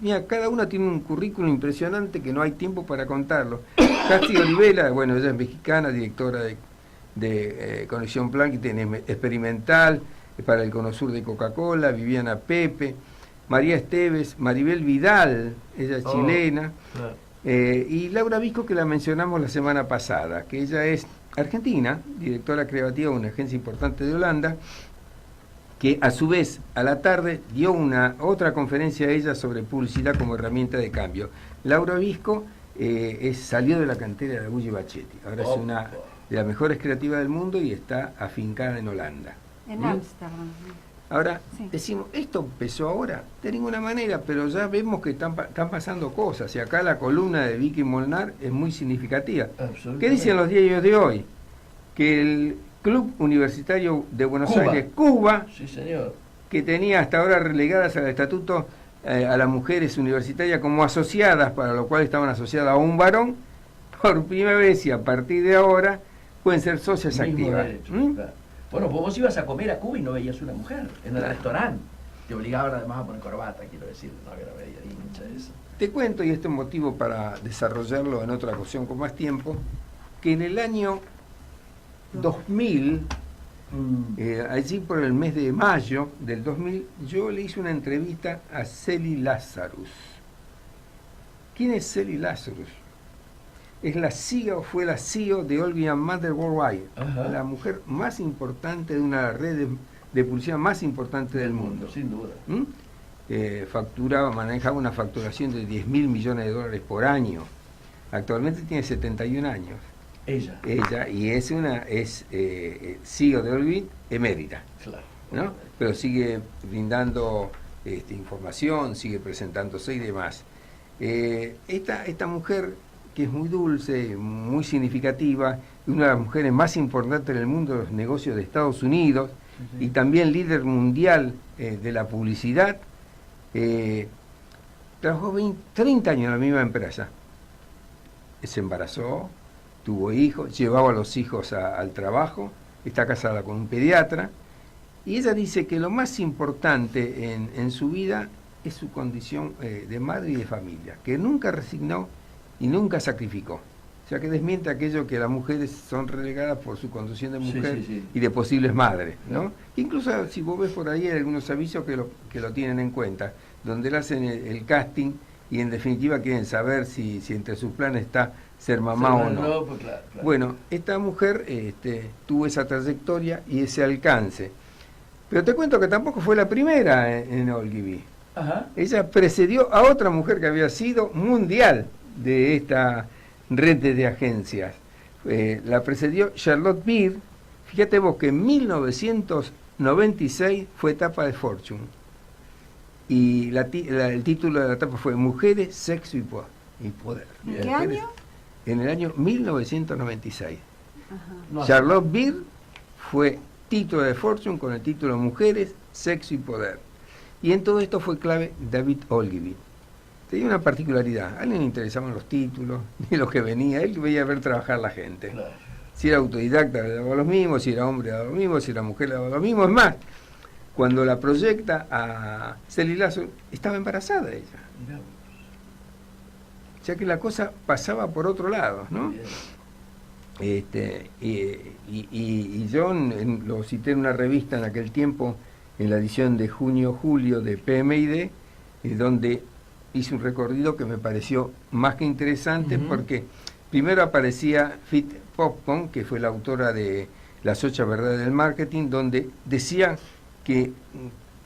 Mira, cada una tiene un currículum impresionante que no hay tiempo para contarlo. Casti Olivera, bueno, ella es mexicana, directora de Conexión Planning Experimental para el Cono Sur de Coca-Cola. Viviana Pepe, María Esteves, Maribel Vidal, ella es chilena, claro. Y Laura Visco, que la mencionamos la semana pasada, que ella es argentina, directora creativa de una agencia importante de Holanda, que a su vez a la tarde dio otra conferencia a ella sobre publicidad como herramienta de cambio. Laura Visco salió de la cantera de Bulli Bachetti, ahora es una de las mejores creativas del mundo y está afincada en Holanda. En Ámsterdam. Ahora, decimos, ¿esto empezó ahora? De ninguna manera, pero ya vemos que están pasando cosas, y acá la columna de Vicky Molnar es muy significativa. ¿Qué dicen los diarios de hoy? Que el Club Universitario de Buenos Aires, Cuba, sí, señor, que tenía hasta ahora relegadas al estatuto a las mujeres universitarias como asociadas, para lo cual estaban asociadas a un varón, por primera vez y a partir de ahora pueden ser socias activas. Claro. Bueno, vos ibas a comer a Cuba y no veías una mujer en el restaurante. Te obligaban además a poner corbata, quiero decir, no había mucha de eso. Te cuento, y este es motivo para desarrollarlo en otra ocasión con más tiempo, que en el año 2000, allí por el mes de mayo del 2000, yo le hice una entrevista a Celi Lazarus. ¿Quién es Celi Lazarus? Es la CEO, fue la CEO de All Women Matter Worldwide, la mujer más importante de una red de publicidad más importante del mundo. Sin duda. Manejaba una facturación de $10.000 millones por año. Actualmente tiene 71 años. Ella, y es CEO de All Women emérita. Claro. ¿No? Pero sigue brindando información, sigue presentándose y demás. Esta mujer, que es muy dulce, muy significativa, una de las mujeres más importantes del mundo de los negocios de Estados Unidos, y también líder mundial de la publicidad, trabajó 30 años en la misma empresa. Se embarazó, tuvo hijos, llevaba a los hijos al trabajo, está casada con un pediatra, y ella dice que lo más importante en su vida es su condición de madre y de familia, que nunca resignó y nunca sacrificó. O sea, que desmiente aquello que las mujeres son relegadas por su condición de mujer y de posibles madres, ¿no? Incluso si vos ves por ahí hay algunos avisos que lo tienen en cuenta, donde le hacen el casting y en definitiva quieren saber si entre sus planes está ser mamá o no. Pues claro. Bueno, esta mujer tuvo esa trayectoria y ese alcance. Pero te cuento que tampoco fue la primera en Ogilvy. Ella precedió a otra mujer que había sido mundial de esta red de agencias. La precedió Charlotte Beer. Fíjate vos que en 1996 fue etapa de Fortune. Y el título de la etapa fue Mujeres, Sexo y Poder. ¿En qué año? En el año 1996. Charlotte Beer fue título de Fortune con el título Mujeres, Sexo y Poder. Y en todo esto fue clave David Ogilvy. Tenía una particularidad, a él no le interesaban los títulos, ni los que venía, él veía ver trabajar la gente. Claro. Si era autodidacta le daba lo mismo, si era hombre le daba lo mismo, si era mujer le daba lo mismo. Es más, cuando la proyecta a Sally Lazo, estaba embarazada ella. Mirá. Ya que la cosa pasaba por otro lado, ¿no? Bien. Y yo lo cité en una revista en aquel tiempo, en la edición de junio-julio de PMID, donde hice un recorrido que me pareció más que interesante, porque primero aparecía Fit Popcorn, que fue la autora de Las 8 verdades del marketing, donde decía que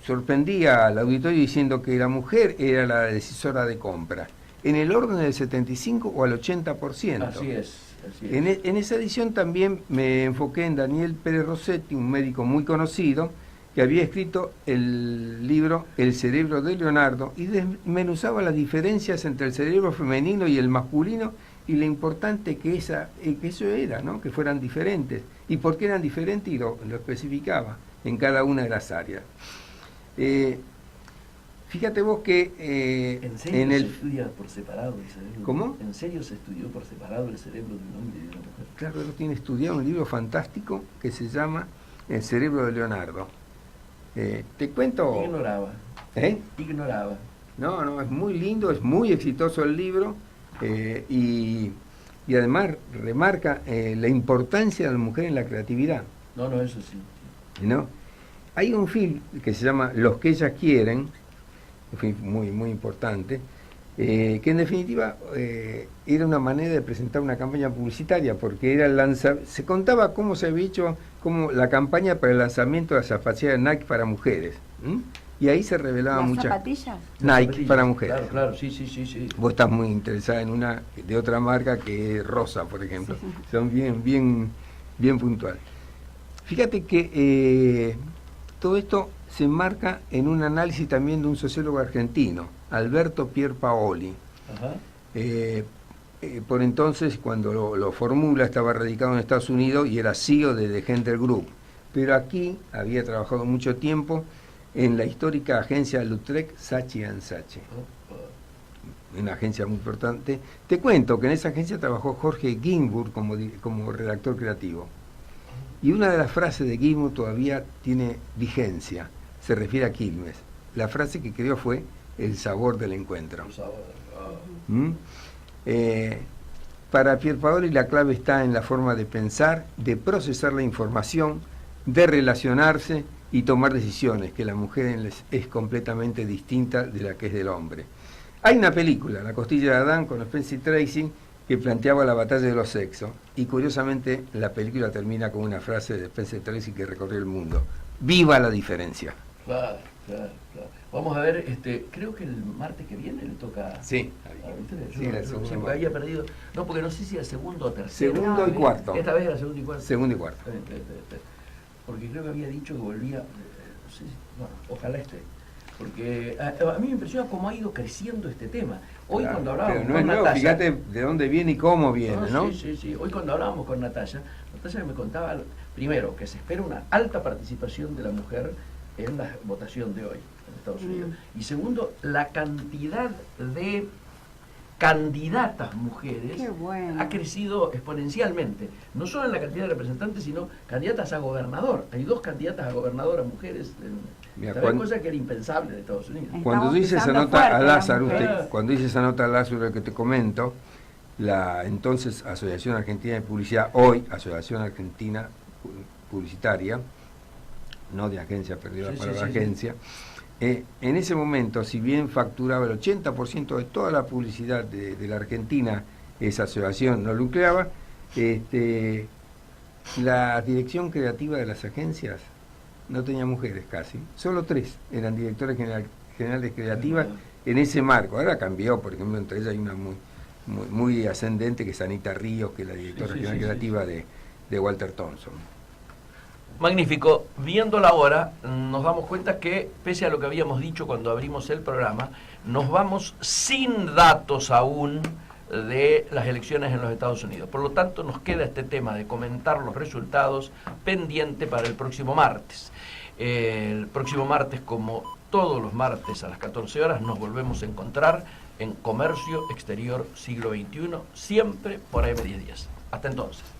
sorprendía al auditorio diciendo que la mujer era la decisora de compra, en el orden del 75 o al 80%. Así es. En esa edición también me enfoqué en Daniel Pérez Rossetti, un médico muy conocido, que había escrito el libro El cerebro de Leonardo y desmenuzaba las diferencias entre el cerebro femenino y el masculino y lo importante que eso era, ¿no? Que fueran diferentes. ¿Y por qué eran diferentes? Y lo especificaba en cada una de las áreas. Fíjate vos que ¿En serio se estudia por separado el cerebro? ¿Cómo? ¿En serio se estudió por separado el cerebro de un hombre y de una mujer? Claro, él tiene estudiado un libro fantástico que se llama El cerebro de Leonardo. Te cuento... Ignoraba. Ignoraba. No, es muy lindo, es muy exitoso el libro y además remarca la importancia de la mujer en la creatividad. No, eso sí. ¿No? Hay un film que se llama Los que ellas quieren, un film muy, muy importante, que en definitiva era una manera de presentar una campaña publicitaria, porque era se contaba cómo se había hecho como la campaña para el lanzamiento de las zapatillas de Nike para mujeres. Y ahí se revelaba muchas... ¿Zapatillas? Nike para mujeres. Claro, sí. Vos estás muy interesada en una de otra marca que es Rosa, por ejemplo. Sí. Son bien puntuales. Fíjate que todo esto se enmarca en un análisis también de un sociólogo argentino, Alberto Pierpaoli. Ajá. Por entonces, cuando lo formula, estaba radicado en Estados Unidos y era CEO de The Gender Group. Pero aquí había trabajado mucho tiempo en la histórica agencia Lautrec, Saatchi & Saatchi. Una agencia muy importante. Te cuento que en esa agencia trabajó Jorge Ginzburg como redactor creativo. Y una de las frases de Ginzburg todavía tiene vigencia. Se refiere a Quilmes. La frase que creó fue el sabor del encuentro. Para Pierpaoli la clave está en la forma de pensar, de procesar la información, de relacionarse y tomar decisiones, que la mujer es completamente distinta de la que es del hombre. Hay una película, La costilla de Adán, con Spencer Tracy, que planteaba la batalla de los sexos, y curiosamente la película termina con una frase de Spencer Tracy que recorrió el mundo: ¡viva la diferencia! Claro. Vamos a ver, creo que el martes que viene le toca... Sí. Yo había perdido... No, porque no sé si era segundo o tercero. Segundo y cuarto. Esta vez era segundo y cuarto. Segundo y cuarto. Porque creo que había dicho que volvía... No sé, bueno, ojalá esté. Porque a mí me impresiona cómo ha ido creciendo este tema. Hoy cuando hablábamos pero no con es nuevo, Natalia... fíjate de dónde viene y cómo viene, ¿no? Sí. Hoy cuando hablábamos con Natalia me contaba, primero, que se espera una alta participación de la mujer en la votación de hoy en Estados Unidos. Y segundo, la cantidad de candidatas mujeres ha crecido exponencialmente, no solo en la cantidad de representantes, sino candidatas a gobernador. Hay 2 candidatas a gobernadora mujeres, cosa que era impensable en Estados Unidos. Cuando dices esa nota a Lázaro, que te comento, la entonces Asociación Argentina de Publicidad, hoy Asociación Argentina Publicitaria, no de agencia, perdida para la agencia. En ese momento, si bien facturaba el 80% de toda la publicidad de la Argentina, esa asociación no lucraba, la dirección creativa de las agencias no tenía mujeres casi, solo 3 eran directores generales creativas en ese marco. Ahora cambió, por ejemplo, entre ellas hay una muy ascendente, que es Anita Ríos, que es la directora general creativa de Walter Thompson. Magnífico. Viéndola ahora, nos damos cuenta que, pese a lo que habíamos dicho cuando abrimos el programa, nos vamos sin datos aún de las elecciones en los Estados Unidos. Por lo tanto, nos queda este tema de comentar los resultados pendiente para el próximo martes. El próximo martes, como todos los martes a las 14 horas, nos volvemos a encontrar en Comercio Exterior Siglo XXI, siempre por AM1010. Hasta entonces.